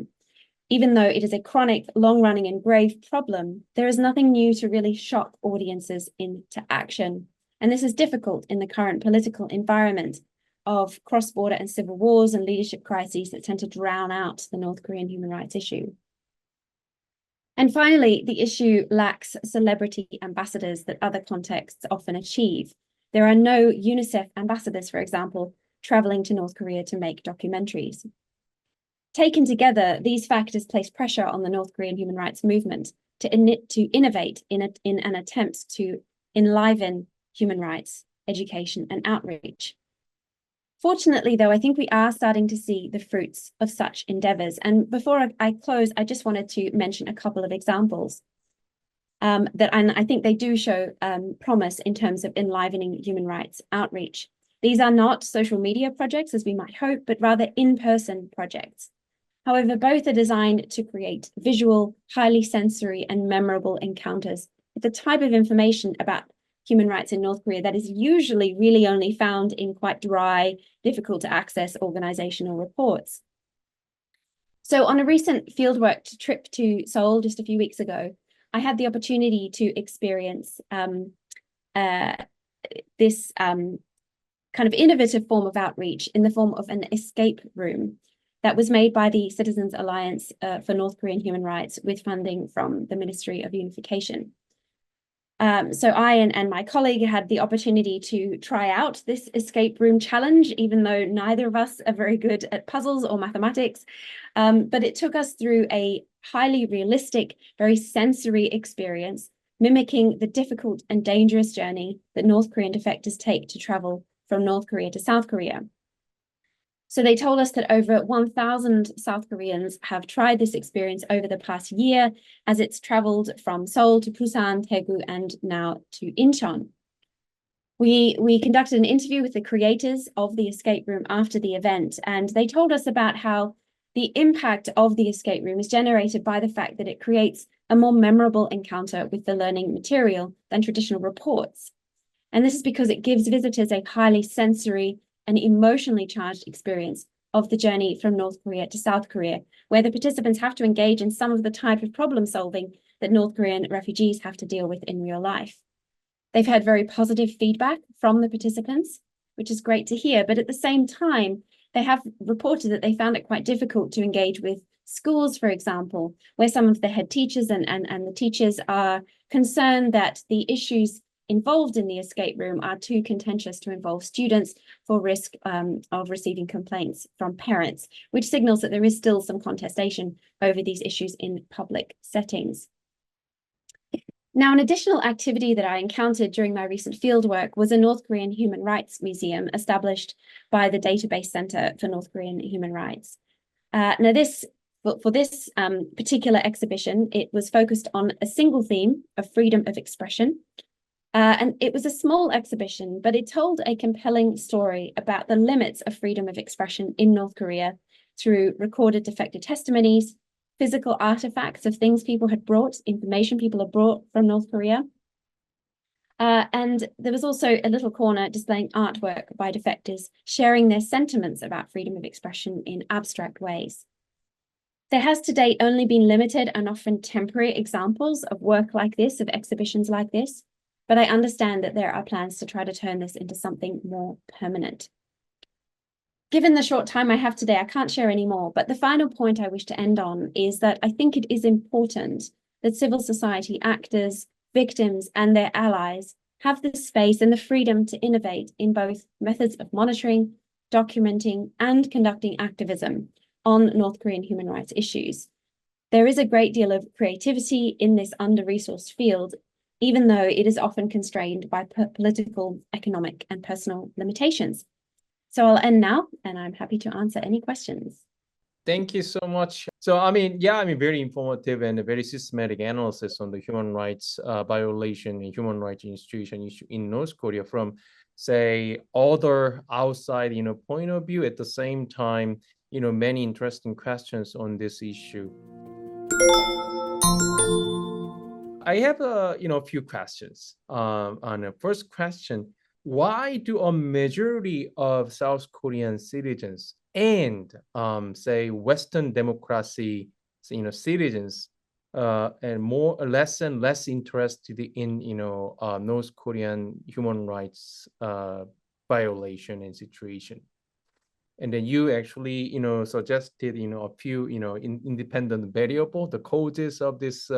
Even though it is a chronic, long-running and grave problem, there is nothing new to really shock audiences into action. And this is difficult in the current political environment, of cross-border and civil wars and leadership crises that tend to drown out the North Korean human rights issue. And finally, the issue lacks celebrity ambassadors that other contexts often achieve. There are no UNICEF ambassadors, for example, traveling to North Korea to make documentaries. Taken together, these factors place pressure on the North Korean human rights movement to innovate in an attempt to enliven human rights, education, and outreach. Fortunately, though, I think we are starting to see the fruits of such endeavors. And before I close, I just wanted to mention a couple of examples and I think they do show promise in terms of enlivening human rights outreach. These are not social media projects, as we might hope, but rather in-person projects. However, both are designed to create visual, highly sensory, and memorable encounters with the type of information about human rights in North Korea that is usually really only found in quite dry, difficult to access organizational reports. So on a recent fieldwork trip to Seoul just a few weeks ago, I had the opportunity to experience this kind of innovative form of outreach in the form of an escape room that was made by the Citizens Alliance for North Korean Human Rights with funding from the Ministry of Unification. So I and my colleague had the opportunity to try out this escape room challenge, even though neither of us are very good at puzzles or mathematics. But it took us through a highly realistic, very sensory experience, mimicking the difficult and dangerous journey that North Korean defectors take to travel from North Korea to South Korea. So they told us that over 1,000 South Koreans have tried this experience over the past year as it's traveled from Seoul to Busan, Daegu, and now to Incheon. We conducted an interview with the creators of the escape room after the event, and they told us about how the impact of the escape room is generated by the fact that it creates a more memorable encounter with the learning material than traditional reports. And this is because it gives visitors a highly sensory and emotionally charged experience of the journey from North Korea to South Korea, where the participants have to engage in some of the type of problem solving that North Korean refugees have to deal with in real life. They've had very positive feedback from the participants, which is great to hear, but at the same time, they have reported that they found it quite difficult to engage with schools, for example, where some of the head teachers and the teachers are concerned that the issues involved in the escape room are too contentious to involve students for risk of receiving complaints from parents, which signals that there is still some contestation over these issues in public settings. Now, an additional activity that I encountered during my recent fieldwork was a North Korean Human Rights Museum established by the Database Center for North Korean Human Rights. Now, for this particular exhibition, it was focused on a single theme of freedom of expression. And it was a small exhibition, but it told a compelling story about the limits of freedom of expression in North Korea through recorded defected testimonies, physical artifacts of things people had brought, information people had brought from North Korea. And there was also a little corner displaying artwork by defectors, sharing their sentiments about freedom of expression in abstract ways. There has to date only been limited and often temporary examples of work like this, of exhibitions like this, but I understand that there are plans to try to turn this into something more permanent. Given the short time I have today, I can't share any more, but the final point I wish to end on is that I think it is important that civil society actors, victims, and their allies have the space and the freedom to innovate in both methods of monitoring, documenting, and conducting activism on North Korean human rights issues. There is a great deal of creativity in this under-resourced field, even though it is often constrained by political, economic, and personal limitations. So I'll end now, and I'm happy to answer any questions. Thank you so much. So, very informative and a very systematic analysis on the human rights violation and human rights institution issue in North Korea from, say, other outside, point of view. At the same time, many interesting questions on this issue. I have a few questions. On the first question, why do a majority of South Korean citizens and say Western democracy citizens and less and less interested in North Korean human rights violation and situation? And then you actually, suggested, a few, independent variable, the causes of this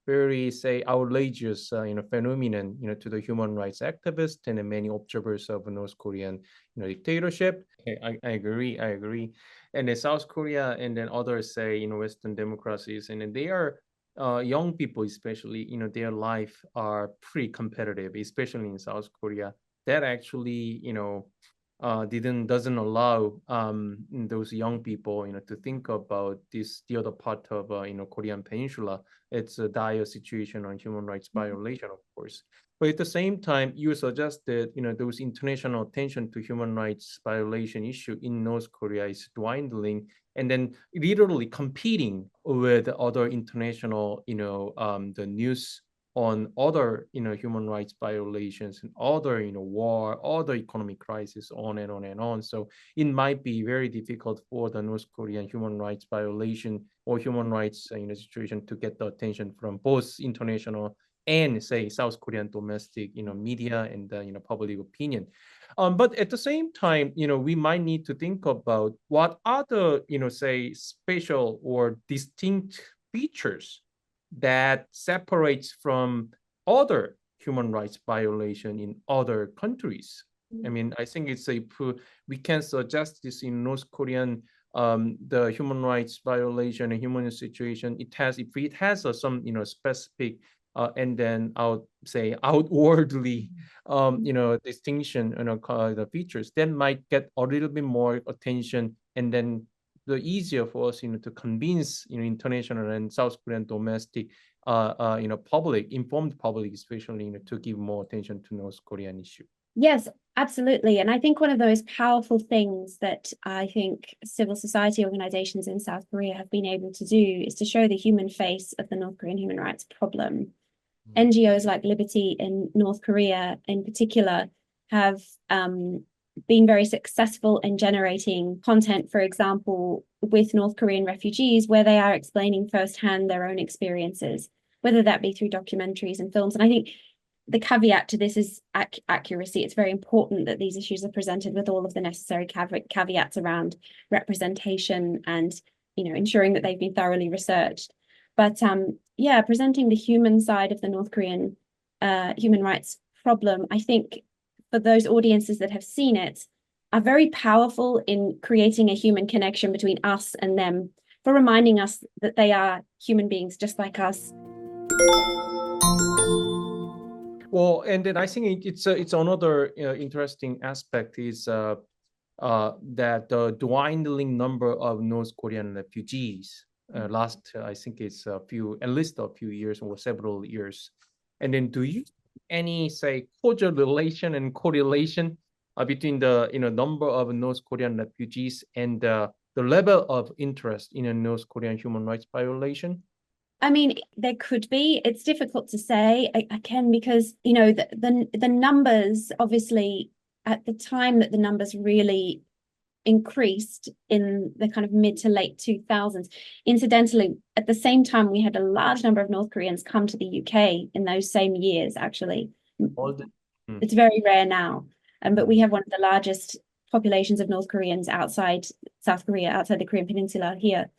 very, say, outrageous, phenomenon, to the human rights activists and many observers of North Korean, dictatorship. I agree. And then South Korea and then others say, Western democracies, and then they are young people, especially, their life are pretty competitive, especially in South Korea. That actually, doesn't allow those young people, to think about the other part of Korean Peninsula. It's a dire situation on human rights violation, of course. But at the same time, you suggested, those international attention to human rights violation issue in North Korea is dwindling, and then literally competing with other international, the news on other, human rights violations and other, war, other economic crisis, on and on and on. So it might be very difficult for the North Korean human rights violation or human rights, situation to get the attention from both international and, say, South Korean domestic, media and public opinion. But at the same time, we might need to think about what other, say, special or distinct features that separates from other human rights violation in other countries. I mean, I think we can suggest this in North Korean, the human rights violation and human situation. If it has some, specific and then outwardly, distinction, the features, then might get a little bit more attention, and then the easier for us, to convince, international and South Korean domestic, informed public, especially, to give more attention to North Korean issue. Yes, absolutely. And I think one of those powerful things that I think civil society organizations in South Korea have been able to do is to show the human face of the North Korean human rights problem. NGOs like Liberty in North Korea in particular have been very successful in generating content, for example, with North Korean refugees, where they are explaining firsthand their own experiences, whether that be through documentaries and films. And I think the caveat to this is accuracy. It's very important that these issues are presented with all of the necessary caveats around representation and, ensuring that they've been thoroughly researched. But presenting the human side of the North Korean human rights problem, I think, for those audiences that have seen it, are very powerful in creating a human connection between us and them, for reminding us that they are human beings just like us. Well, and then I think it's another interesting aspect is that the dwindling number of North Korean refugees last, I think it's at least a few years or several years. And then do you any, say, causal relation and correlation between the number of North Korean refugees and the level of interest in a North Korean human rights violation? I mean, there could be. It's difficult to say, again, because the numbers, obviously, at the time that the numbers really increased in the kind of mid to late 2000s. Incidentally, at the same time, we had a large number of North Koreans come to the UK in those same years, actually. It's very rare now, but we have one of the largest populations of North Koreans outside South Korea, outside the Korean Peninsula here.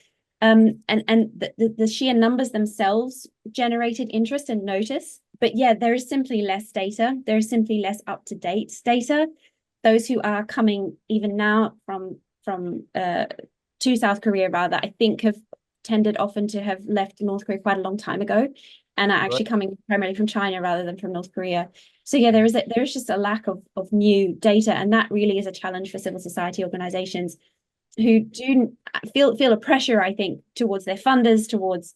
And the sheer numbers themselves generated interest and notice. But yeah, there is simply less data. There is simply less up-to-date data. Those who are coming even now to South Korea, rather, I think have tended often to have left North Korea quite a long time ago, and are actually coming primarily from China rather than from North Korea. So yeah, there is just a lack of new data, and that really is a challenge for civil society organizations who do feel a pressure, I think, towards their funders, towards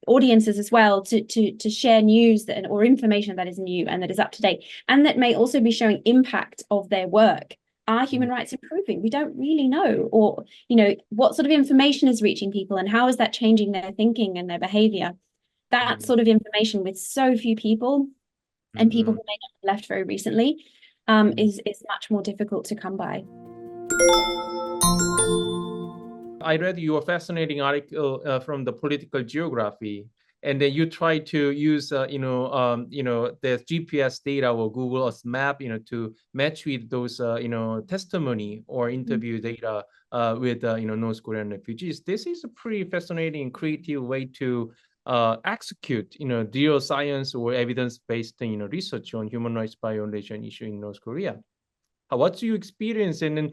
audiences as well, to share news or information that is new and that is up to date, and that may also be showing impact of their work. Are human rights improving? We don't really know. Or, what sort of information is reaching people, and how is that changing their thinking and their behavior? That sort of information with so few people, and people who may not have left very recently, is much more difficult to come by. I read your fascinating article from the Political Geography, and then you try to use the GPS data or Google Earth map to match with those testimony or interview data with North Korean refugees. This is a pretty fascinating, creative way to execute real science or evidence-based research on human rights violation issue in North Korea. What's your experience, and then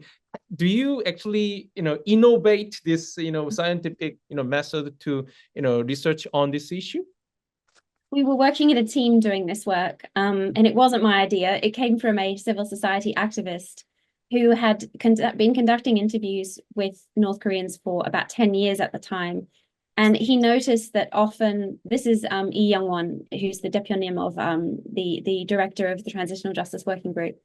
do you actually innovate this scientific method to research on this issue? We were working in a team doing this work, and it wasn't my idea. It came from a civil society activist who had been conducting interviews with North Koreans for about 10 years at the time. And he noticed that often, this is Lee Young-won, who's the deputy of the director of the Transitional Justice Working Group.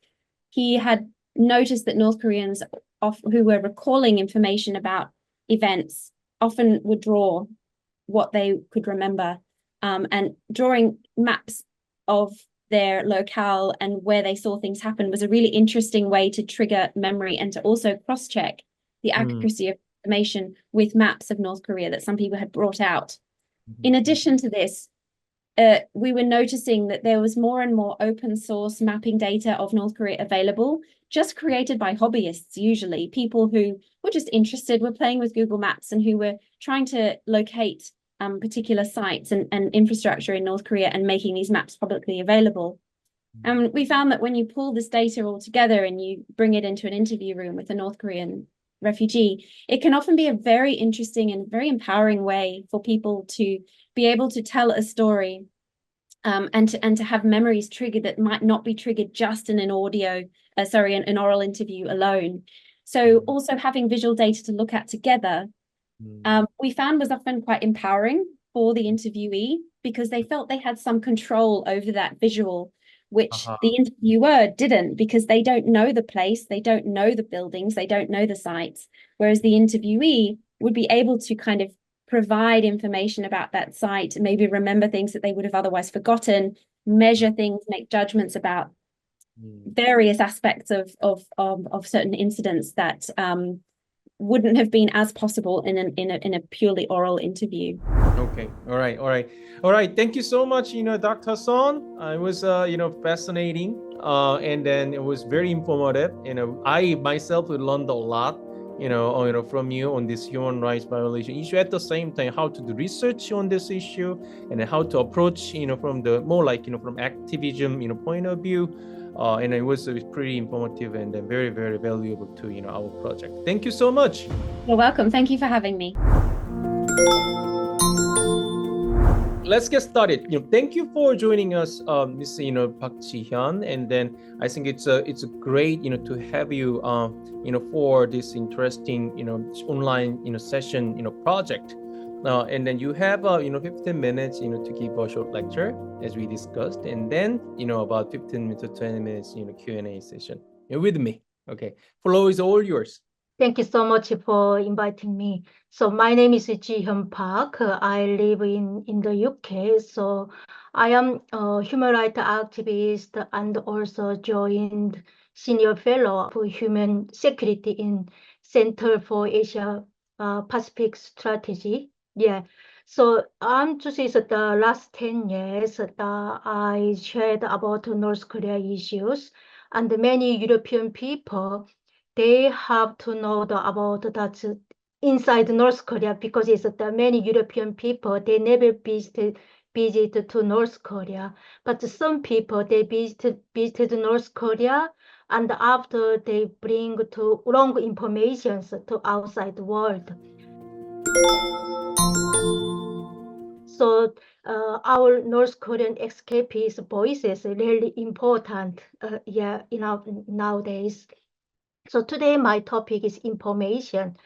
He had noticed that North Koreans who were recalling information about events often would draw what they could remember, and drawing maps of their locale and where they saw things happen was a really interesting way to trigger memory and to also cross-check the accuracy of information with maps of North Korea that some people had brought out. In addition to this, we were noticing that there was more and more open source mapping data of North Korea available, just created by hobbyists, usually people who were just interested, were playing with Google Maps and who were trying to locate particular sites and infrastructure in North Korea and making these maps publicly available. And we found that when you pull this data all together and you bring it into an interview room with a North Korean refugee, it can often be a very interesting and very empowering way for people to be able to tell a story and to have memories triggered that might not be triggered just in an an oral interview alone. So also having visual data to look at together, we found was often quite empowering for the interviewee because they felt they had some control over that visual, which the interviewer didn't, because they don't know the place, they don't know the buildings, they don't know the sites, whereas the interviewee would be able to kind of provide information about that site, maybe remember things that they would have otherwise forgotten, measure things, make judgments about various aspects of certain incidents that wouldn't have been as possible in a purely oral interview. Okay, all right. Thank you so much, Dr. Son. It was fascinating, and then it was very informative. I myself learned a lot, from you on this human rights violation issue. At the same time, how to do research on this issue and how to approach, from the more like from activism, point of view. And it was pretty informative and very, very valuable to our project. Thank you so much. You're welcome. Thank you for having me. Let's get started. Thank you for joining us, Miss Park Jihyun. And then I think it's great to have you for this interesting online session project. And then you have 15 minutes to give a short lecture as we discussed, and then about 15 minutes to 20 minutes Q&A session with me. Okay, floor is all yours. Thank you so much for inviting me. So my name is Jihyun Park. I live in the UK. So I am a human rights activist and also joined senior fellow for human security in Center for Asia Pacific Strategy. Yeah. So just is the last 10 years that I shared about North Korea issues, and many European people, they have to know about that inside North Korea, because it's the many European people, they never visit to North Korea, but some people, they visited North Korea, and after they bring to wrong information to outside world. So our North Korean escapees voices are really important, nowadays. So today my topic is information,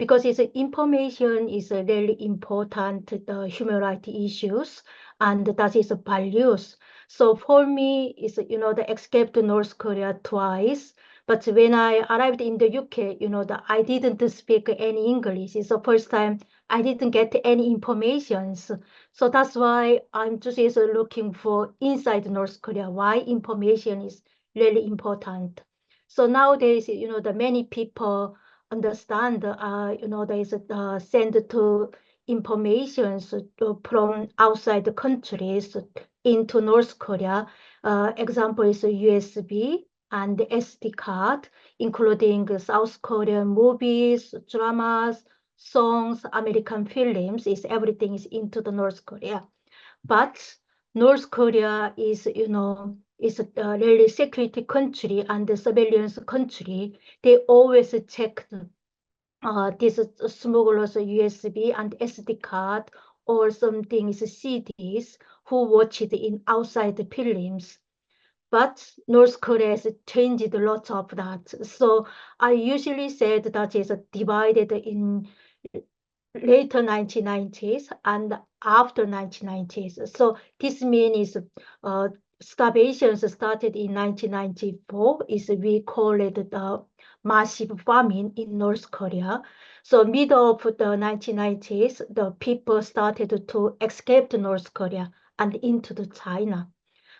because information is really important to the human rights issues, and that is values. So for me, it's the escape to North Korea twice. But when I arrived in the UK, I didn't speak any English. It's the first time I didn't get any information. So that's why I'm just looking for inside North Korea, why information is really important. So nowadays, the many people understand, there is send to informations from outside the countries into North Korea. Example is USB and SD card, including South Korean movies, dramas, songs, American films. Everything is into the North Korea. But North Korea is, is a really security country and the surveillance country. They always check this smugglers USB and SD card or something is CDs who watch it in outside the films. But North Korea has changed a lot of that. So I usually said that is divided in later 1990s and after 1990s. So this means starvation started in 1994. We call it the massive famine in North Korea. So middle of the 1990s, the people started to escape to North Korea and into the China.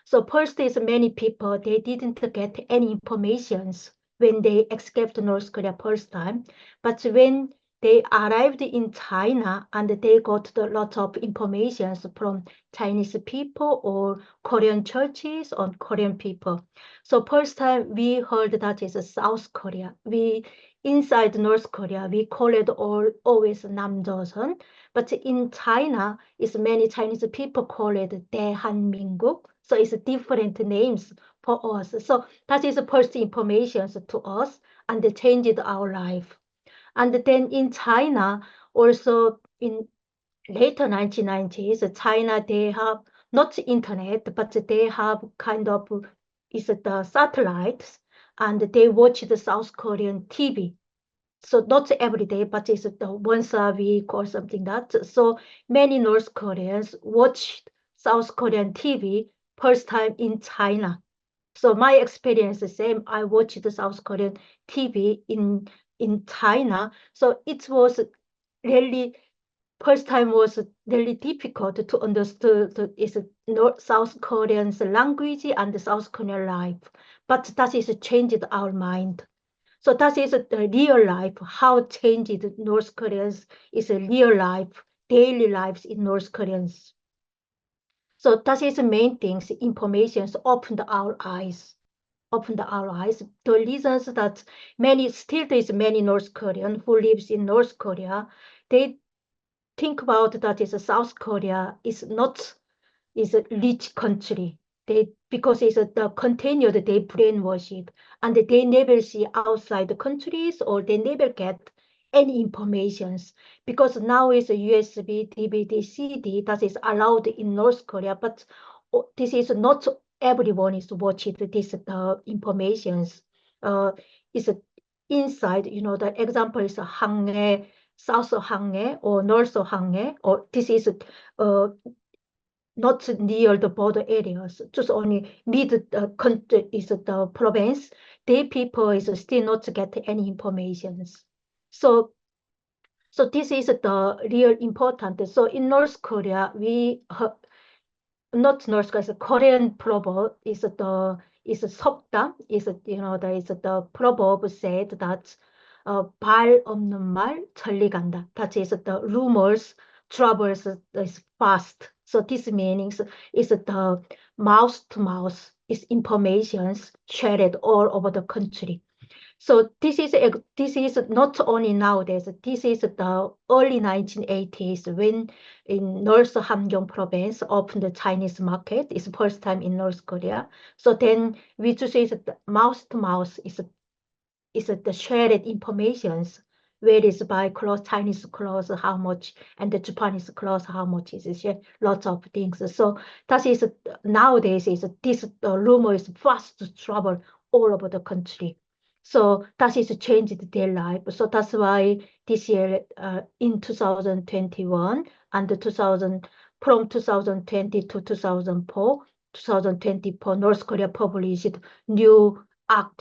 So first is many people, they didn't get any informations when they escaped North Korea first time. But when they arrived in China and they got a lot of information from Chinese people or Korean churches or Korean people. So first time we heard that is South Korea. Inside North Korea, we call it always Namjoseon. But in China, many Chinese people call it Daehanmin국. So it's different names for us. So that is the first information to us and they changed our life. And then in China, also in later 1990s, China, they have not internet, but they have kind of the satellites and they watch the South Korean TV. So not every day, but it's once a week or something that. So many North Koreans watched South Korean TV first time in China. So my experience is the same. I watched the South Korean TV in China. So it was really, first time was really difficult to understand South Korean's language and the South Korean life. But that is changed our mind. So that is the real life, how changed North Koreans is a real life, daily lives in North Koreans. So that is the main things, information opened our eyes. The reasons that there's many North Korean who lives in North Korea, they think about that is South Korea is a rich country. Because it's the container that they brainwash it and they never see outside the countries or they never get any informations because now it's a USB, DVD, CD that is allowed in North Korea, but this is not everyone is watching this informations. Is inside, the example is Hyangkue, South Hyangkue or North Hyangkue, or this is not near the border areas, just only mid country is the province. They people is still not get any information. So this is the real important. So in North Korea, not North Korea, Korean proverb is 속담, the proverb said that 발 없는 말 천리 간다. That is the rumors travels is fast. So this means is the mouth to mouth is informations shared all over the country. So this is not only nowadays. This is the early 1980s when in North Hamgyong province opened the Chinese market. It's first time in North Korea. So then we just say that mouth to mouth is the shared informations. Where is buy clothes, Chinese clothes, how much, and the Japanese clothes, how much is it? Lots of things. So that is nowadays this rumor is fast to travel all over the country. So that is changed their life. So that's why this year in 2021 and from 2020 to 2024, North Korea published new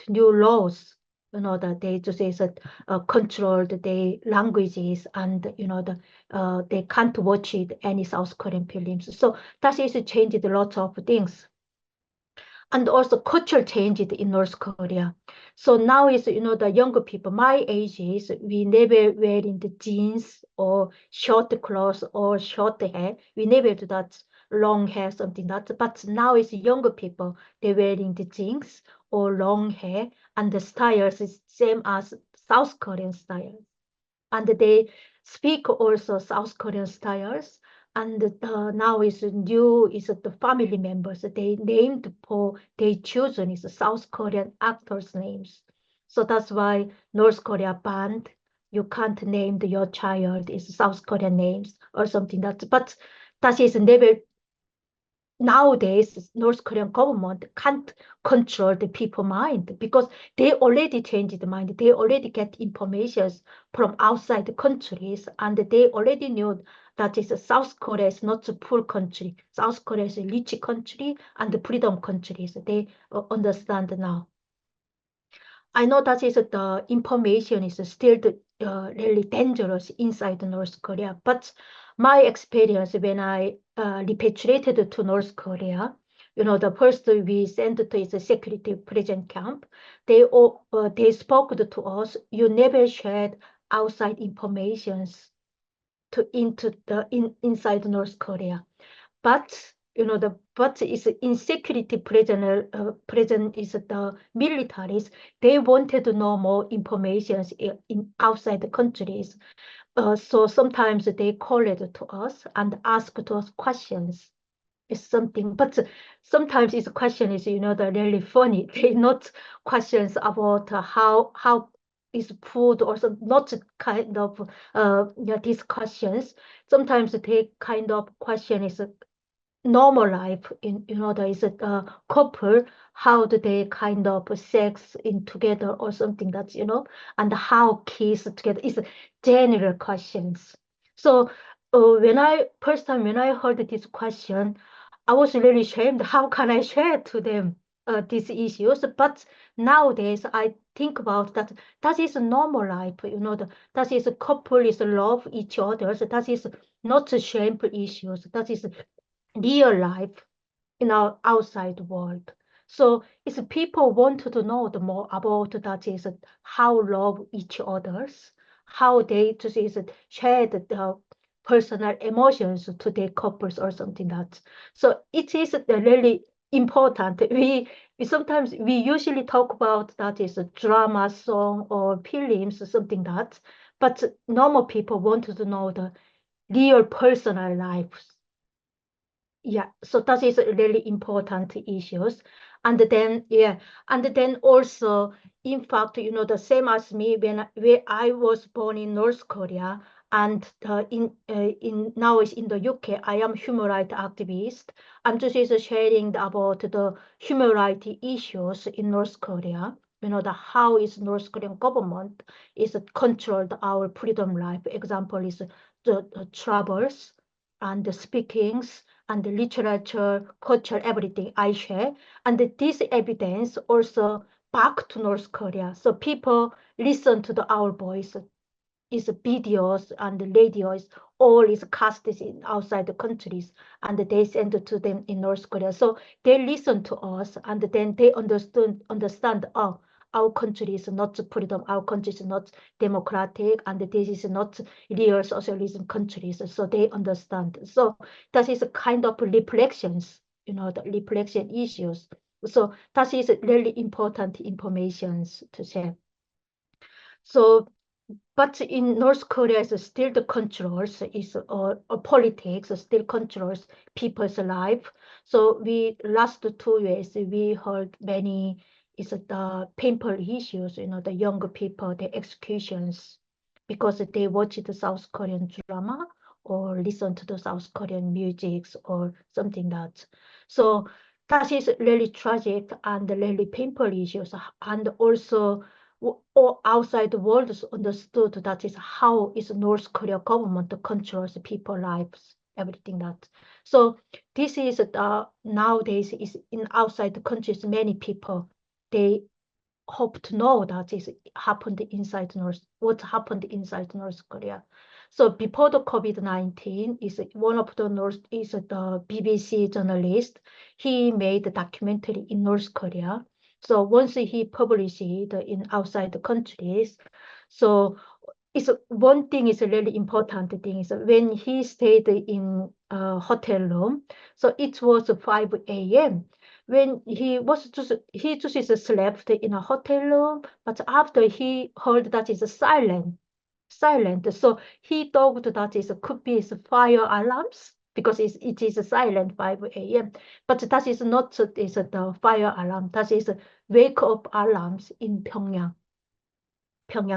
laws. That they just say control the languages and they can't watch it any South Korean films. So that is changed a lot of things. and also culture changed in North Korea. So now is, the younger people, my age is, we never wearing the jeans or short clothes or short hair. We never do that, long hair, something that. But now is younger people, they wearing the jeans or long hair, and the styles is same as South Korean style. And they speak also South Korean styles. And now is new is the family members they named for they chosen is South Korean actors' names. So that's why North Korea banned you can't name your child is South Korean names or something but that is never. Nowadays, North Korean government can't control the people's mind because they already changed the mind. They already get information from outside the countries, and they already knew that is South Korea is not a poor country. South Korea is a rich country and the freedom countries. They understand now. I know that is the information is still really dangerous inside North Korea, but my experience when I repatriated to North Korea, the first we sent to is a security prison camp. They spoke to us. You never shared outside informations inside North Korea, but but is in security prison is the militaries. They wanted to know more information in outside the countries. So sometimes they call it to us and ask to us questions. It's something, but sometimes this question is, they're really funny. They're not questions about how is food or some, not kind of these questions. Sometimes they kind of question is normal life there is a couple, how do they kind of sex in together or something that's and how kiss together is general questions. So first time when I heard this question, I was really ashamed. How can I share to them these issues? But nowadays I think about that is a normal life, that is a couple is love each other. So that is not a shameful issues. That is real life in our outside world. So if people want to know the more about that is how love each others, how they just is share the personal emotions to their couples or something that. So it is really important. We sometimes we usually talk about that is a drama song or films or something that, but normal people want to know the real personal lives. Yeah, so that is really important issues. And then also, in fact, the same as me when I was born in North Korea, and now is in the UK, I am human rights activist. I'm just sharing about the human rights issues in North Korea. How is North Korean government is controlled our freedom life. Example is the travels and the speakings and the literature, culture, everything I share. And this evidence also back to North Korea. So people listen to our voice. Is videos and the radios, all is cast in outside the countries, and they send it to them in North Korea. So they listen to us, and then they understand, oh, our country is not freedom, our country is not democratic, and this is not real socialism countries. So they understand. So that is a kind of reflections, the reflection issues. So that is really important information to share. So, but in North Korea, is still the controls is politics still controls people's life. So we last 2 years we heard many is the painful issues. The younger people, the executions because they watch the South Korean drama or listen to the South Korean music or something that. So that is really tragic and really painful issues, and also or outside the world understood that is how is North Korea government controls people's lives, everything that. So this is nowadays is in outside the countries, many people, they hope to know that is happened inside what happened inside North Korea. So before the COVID-19, is one of the BBC journalist. He made a documentary in North Korea. So once he published it in outside the countries, so it's one thing is a really important thing is when he stayed in a hotel room. So it was 5 a.m. when he just slept in a hotel room, but after he heard that it's silent. So he thought that it could be fire alarms because it is silent 5 a.m. But that is not the fire alarm. That is wake up alarms in Pyongyang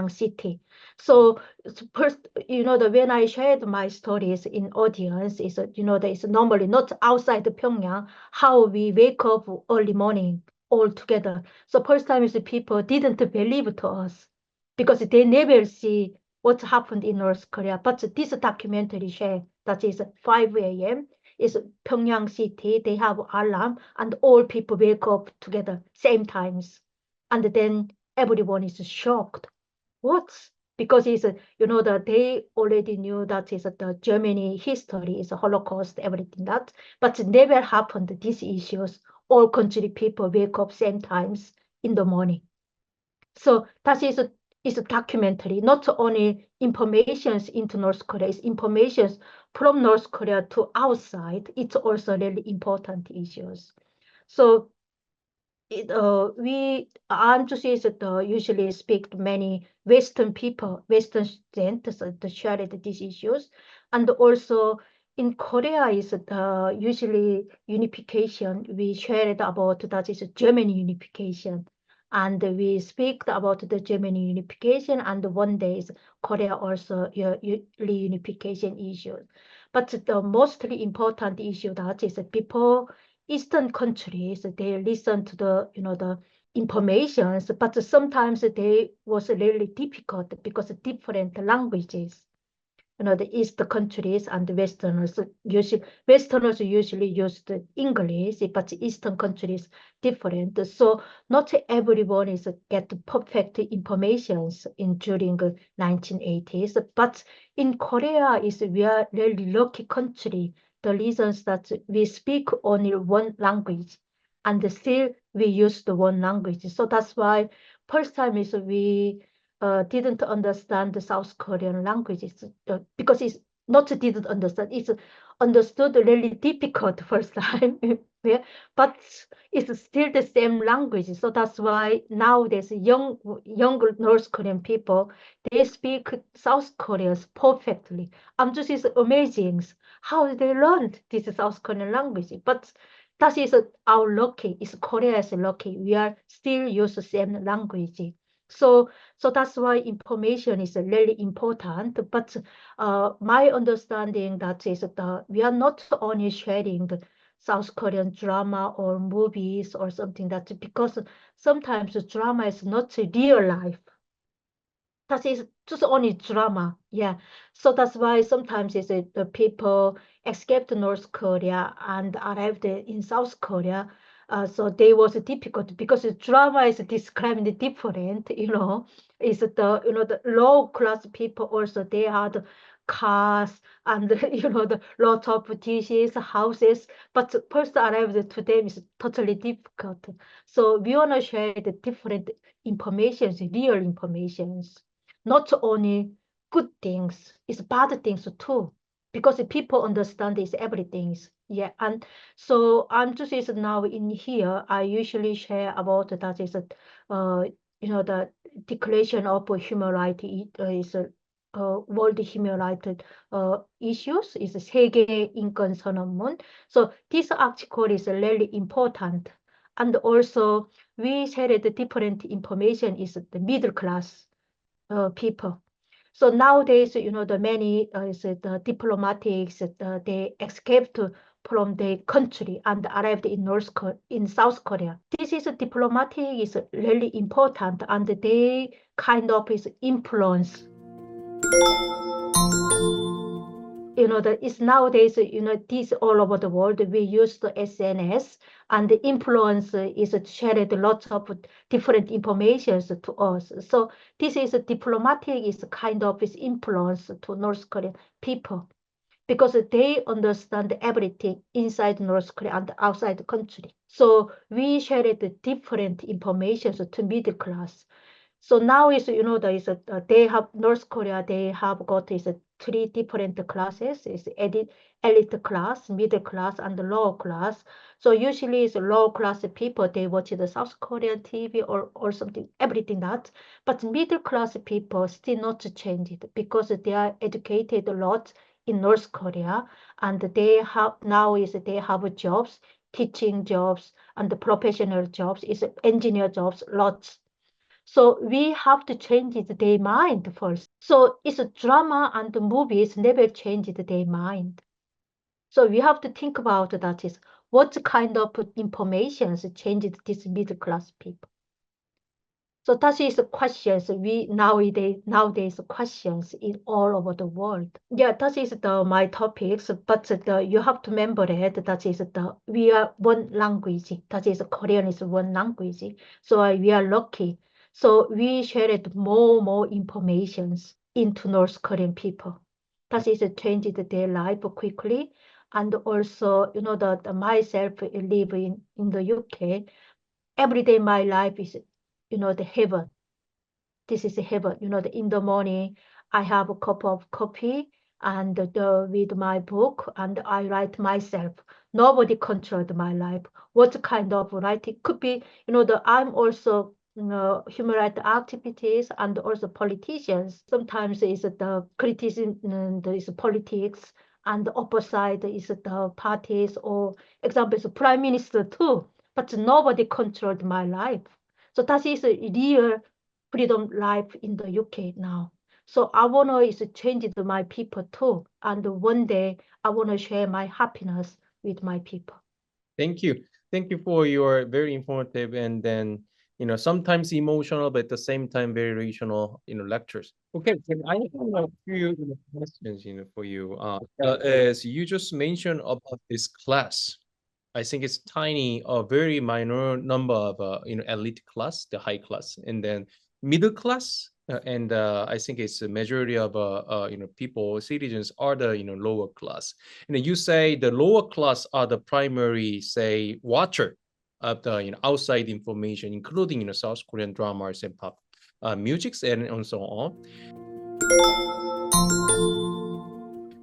city. So first, when I shared my stories in audience, it's normally not outside Pyongyang, how we wake up early morning all together. So first time is people didn't believe to us because they never see what happened in North Korea. But this documentary share that is 5 a.m. is Pyongyang city. They have alarm and all people wake up together same times. And then everyone is shocked. What? Because that they already knew that is the Germany history is a Holocaust, everything that, but never happened. These issues, all country people wake up same times in the morning. So that is a documentary, not only informations into North Korea, it's informations from North Korea to outside. It's also really important issues. So I'm just usually speak to many Western people, Western students to share these issues, and also in Korea is usually unification. We shared about that is German unification, and we speak about the German unification, and one day is Korea also reunification issue. But the mostly important issue that is people. Eastern countries, they listen to the informations, but sometimes they was really difficult because of different languages. The East countries and the Westerners usually use the English, but Eastern countries different. So not everyone is get perfect informations during 1980s, but in Korea we are really lucky country. The reasons that we speak only one language and still we use the one language. So that's why first time is we didn't understand the South Korean languages because it's not didn't understand, it's understood really difficult first time, yeah, but it's still the same language. So that's why nowadays younger North Korean people, they speak South Korean perfectly. I'm just amazing how they learned this South Korean language. But that is our lucky. It's Korea's lucky. We are still use the same language. So that's why information is really important. But my understanding that is we are not only sharing the South Korean drama or movies or something that because sometimes the drama is not real life. That is just only drama, yeah. So that's why sometimes the people escaped North Korea and arrived in South Korea. So they was difficult because the drama is described different, Is the low class people also they had cars and the lot of dishes, houses, but first arrived to them is totally difficult. So we wanna share the different informations, real informations. Not only good things, it's bad things too, because people understand it's everything. Yeah, and so I'm just now in here. I usually share about that is the Declaration of Human Rights is World Human Rights issues is 세계 인권 선언문. So this article is really important, and also we shared the different information is the middle class. People. So nowadays, the many the diplomatics they escaped from the country and arrived in South Korea. This is diplomatic is really important, and they kind of is influence. it's nowadays, this all over the world, we use the SNS, and the influence is shared lots of different informations to us. So this is a diplomatic is kind of is influence to North Korean people, because they understand everything inside North Korea and outside the country. So we shared the different information to middle class. So now is, they have North Korea, they have got is 3 different classes. Is elite class, middle class, and the lower class. So usually it's low class people, they watch the South Korean TV or something, everything that. But middle class people still not changed, because they are educated a lot in North Korea, and they have jobs, teaching jobs, and the professional jobs, is engineer jobs, lots. So we have to change their mind first. So it's a drama, and the movies never change their mind. So we have to think about that is what kind of information changed these middle class people. So that is the questions we nowadays questions in all over the world. Yeah, that is my topics. But you have to remember that is we are one language. That is Korean is one language. So we are lucky. So we shared more informations into North Korean people. That is changed their life quickly. And also, that myself live in the UK. Every day my life is, the heaven. This is heaven. In the morning, I have a cup of coffee and with my book, and I write myself. Nobody controlled my life. What kind of writing could be, I'm also human rights activities and also politicians. Sometimes is the criticism, is politics, and the opposite is the parties, or example is the prime minister too. But nobody controlled my life. So that is a real freedom life in the UK now. So I want to is change my people too. And one day I want to share my happiness with my people. Thank you. Thank you for your very informative and then, sometimes emotional, but at the same time, very rational, lectures. Okay, then I have a few questions, for you. As you just mentioned about this class, I think it's tiny, a very minor number of, elite class, the high class, and then middle class, and I think it's a majority of, people, citizens are the, lower class. And you say the lower class are the primary, say, watcher of the, outside information, including, South Korean dramas and pop musics and so on.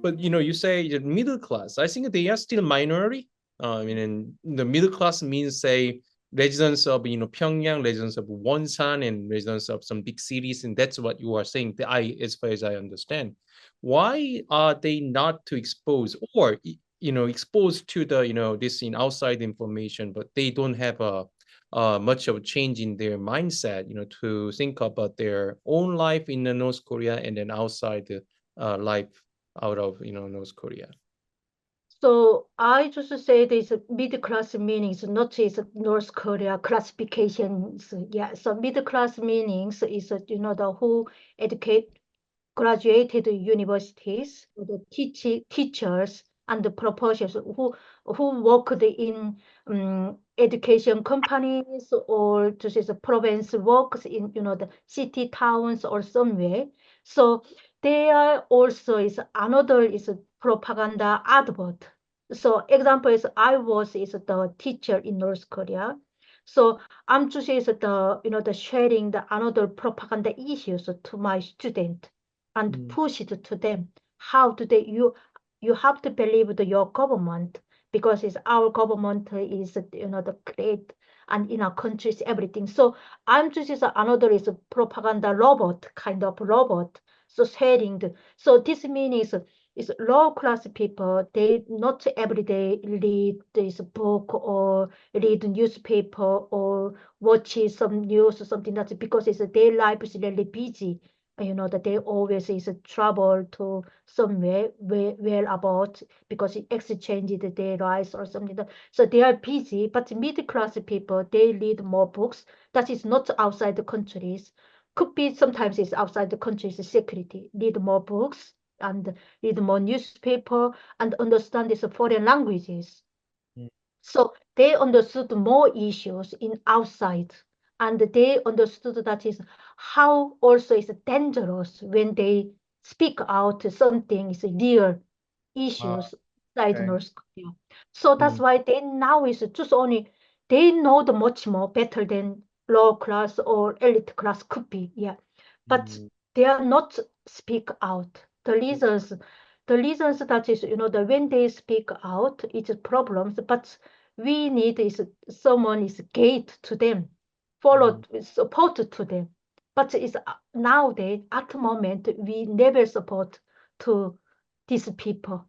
But you say the middle class. I think they are still minority. In the middle class means, say, residents of Pyongyang, residents of Wonsan, and residents of some big cities, and that's what you are saying. As far as I understand, why are they not to expose or exposed to the this outside information, but they don't have a much of a change in their mindset, to think about their own life in North Korea and then outside life out of North Korea. So I just say this middle class meanings, not just North Korea classifications. Yeah, so middle class meanings is the who graduated universities, the teachers and the professors who worked in education companies, or just province works in the city towns or somewhere. So they are also is another is propaganda advert. So example is I was the teacher in North Korea. So I'm just the sharing the another propaganda issues to my student and push it to them. How do they you have to believe your government, because it's our government is the great, and in our countries everything. So I'm just another is a propaganda robot, kind of robot. So sharing so this means is low class people, they not every day read this book or read newspaper or watch some news or something. That's because it's their life is really busy. That they always is travel to somewhere where about, because it exchanges their lives or something. So they are busy, but middle class people, they read more books. That is not outside the countries. Could be sometimes it's outside the country's security. Read more books and read more newspaper and understand these foreign languages. So they understood more issues in outside, and they understood that is how also is dangerous when they speak out something is real issues inside okay. North Korea. So that's why they now is just only they know the much more better than low class or elite class could be, yeah. But they are not speak out. The reasons that is, the when they speak out, it's problems, but we need is someone is gate to them, follow support to them. But it's nowadays at the moment we never support to these people.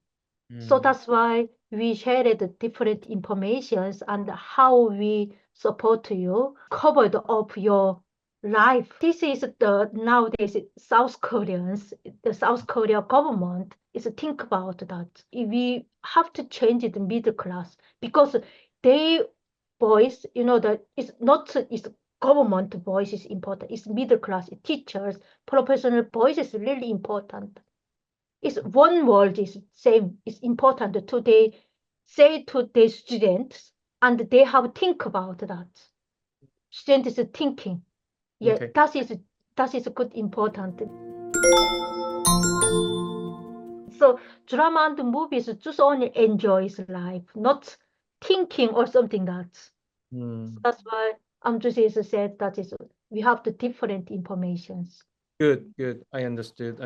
So that's why we shared different informations and how we support you, covered up your life. This is the nowadays South Koreans, the South Korea government is think about that. We have to change the middle class because they voice, that it's not it's government voice is important. It's middle class teachers, professional voice is really important. It's one word is same. It's important to they say to the students, and they have think about that. Students is thinking. Yeah, Okay. that is good important. So drama and movies just only enjoys life, not thinking or something that. So that's why Amjusi said that is we have the different informations. Good. I understood.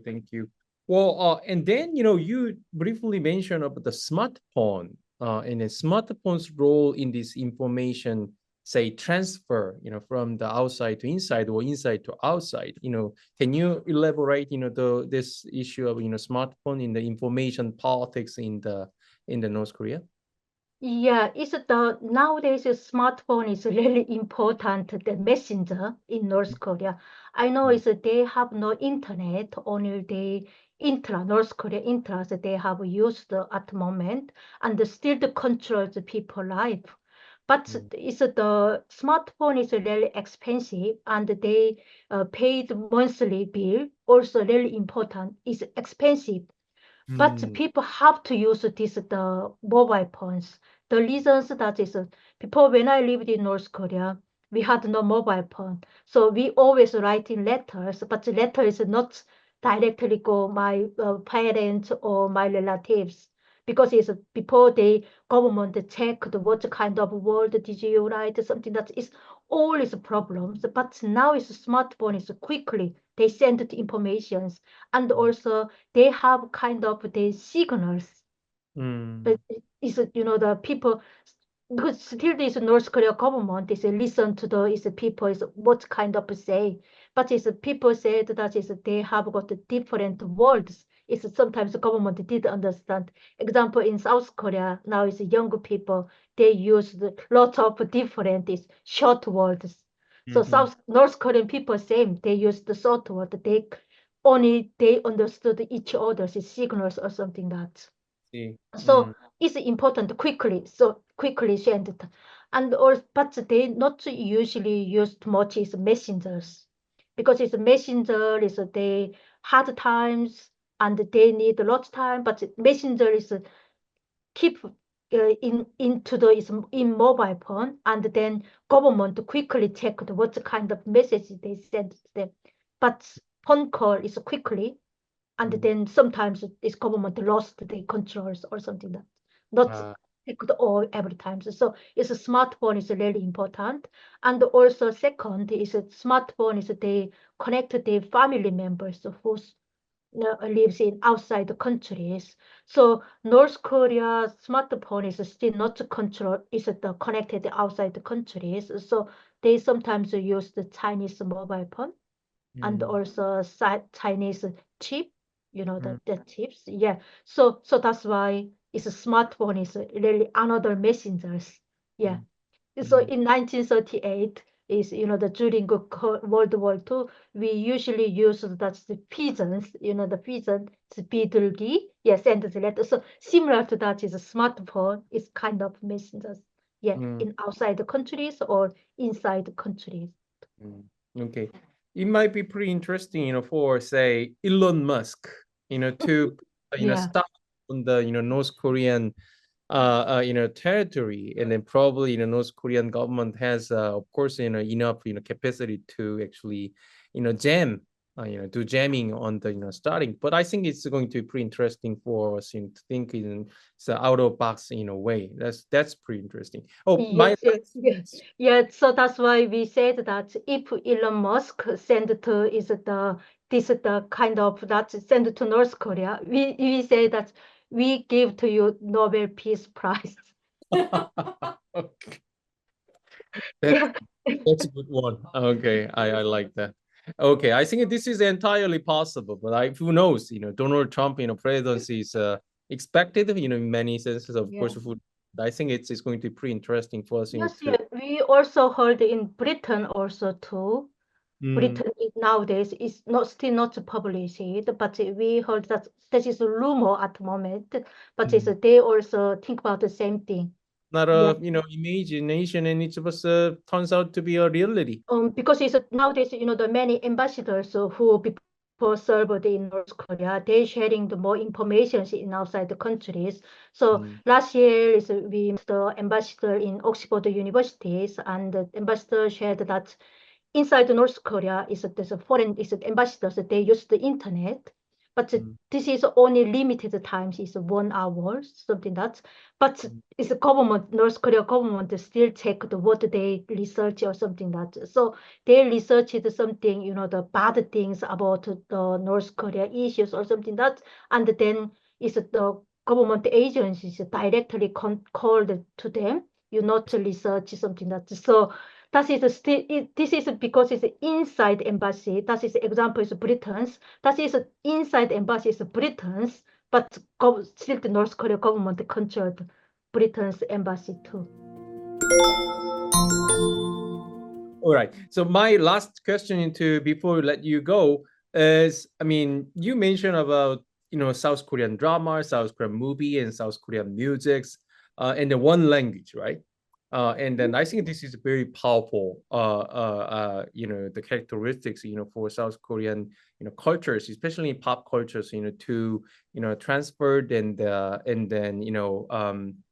Thank you. Well, and then you briefly mentioned about the smartphone, and a smartphone's role in this information, say transfer, from the outside to inside or inside to outside. Can you elaborate, this issue of smartphone in the information politics in the North Korea? Yeah, it's nowadays a smartphone is really important, the messenger in North Korea. I know is they have no internet, only the North Korea intra that they have used at the moment, and still the control the people life. But it's the smartphone is really expensive, and they paid monthly bill also really important. It's expensive. But people have to use the mobile phones. The reasons that is before when I lived in North Korea, we had no mobile phone. So we always writing letters, but the letter is not directly go my parents or my relatives because it's before the government check what kind of word did you write, something that is always problems. But now it's smartphone is quickly they send the informations, and also they have kind of the signals. But is the people because still this North Korea government is listen to the people is what kind of say, but is people said that is they have got different words. It's sometimes the government did understand. Example in South Korea now is young people they use lots of different is short words. So North Korean people same they use the short word. They understood each other's signals or something that. So it's important quickly send it. But they not usually used much is messengers because it's messenger is they hard times and they need a lot of time, but messenger is keep into the is in mobile phone, and then government quickly check what kind of message they send them. But phone call is quickly, and then sometimes this government lost the controls or something that not checked all every time. So it's a smartphone is really important. And also second is a smartphone is they connect the family members who lives in outside the countries. So North Korea smartphone is still not control is the connected outside the countries. So they sometimes use the Chinese mobile phone and also Chinese chip, the chips. Yeah. So that's why it's a smartphone is really another messengers. Yeah. So in 1938 is during World War II, we usually use that's the pigeons, the pigeon, the 비둘기, send the letter. So similar to that is a smartphone is kind of messengers. Yeah, in outside the countries or inside the countries. Okay. It might be pretty interesting, for say Elon Musk, to Yeah. stop on the North Korean territory, and then probably North Korean government has of course enough capacity to actually jam do jamming on the starting. But I think it's going to be pretty interesting for us to think in out of box way. That's pretty interesting. Oh, Yeah. So that's why we said that if Elon Musk send to the kind of that send to North Korea, we say that we give to you Nobel Peace Prize. Okay. That's a good one. Okay, I like that. Okay, I think this is entirely possible, but who knows? Donald Trump, presidency is expected, in many senses, of Yeah. course. I think it's going to be pretty interesting for us. Yes, yeah. We also heard in Britain also too. Mm, Britain nowadays is still not published, but we heard that this is a rumor at the moment. But they also think about the same thing. not a imagination, and it just turns out to be a reality. Because nowadays the many ambassadors who before served in North Korea, they sharing the more information in outside the countries. So last year we met the ambassador in Oxford universities, and the ambassador shared that inside North Korea there's a foreign ambassadors, they use the internet, but this is only limited times, is 1 hour, something that. But it's the government, North Korea government still check what they research or something that. So they researched something, the bad things about the North Korea issues or something that, and then the government agencies directly called to them, not to research something that. So that is still, this is because it's inside embassy. That is example is Britain's. That is inside embassy is Britain's, but still the North Korea government controlled Britain's embassy too. All right. So my last question before we let you go is, you mentioned about South Korean drama, South Korean movie, and South Korean musics, and the one language, right? And then I think this is very powerful, the characteristics, for South Korean, cultures, especially pop cultures, to, transferred and then,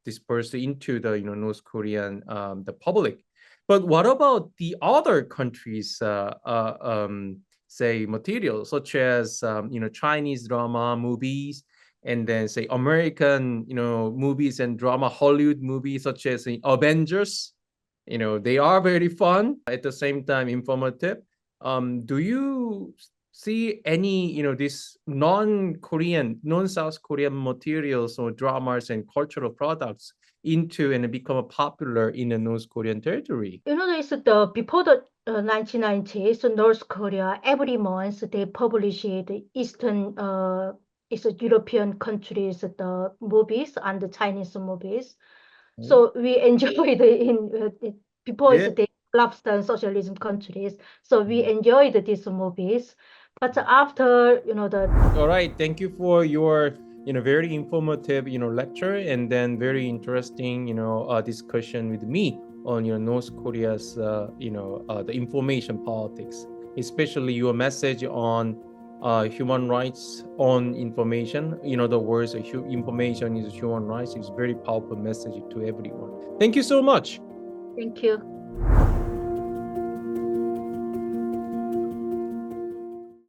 dispersed into the, North Korean, the public. But what about the other countries, say materials such as, Chinese drama, movies, and then say American, movies and drama, Hollywood movies such as Avengers, they are very fun, at the same time informative. Do you see any, this non-Korean, non-South Korean materials or dramas and cultural products into and become popular in the North Korean territory? It's before the 1990s, North Korea every month they publish the Eastern European countries the movies and the Chinese movies. So we enjoyed before the collapsed and socialism countries. So we enjoyed these movies. But after All right, thank you for your very informative lecture, and then very interesting discussion with me on North Korea's the information politics, especially your message on human rights on information. The words information is human rights is very powerful message to everyone. Thank you so much. Thank you.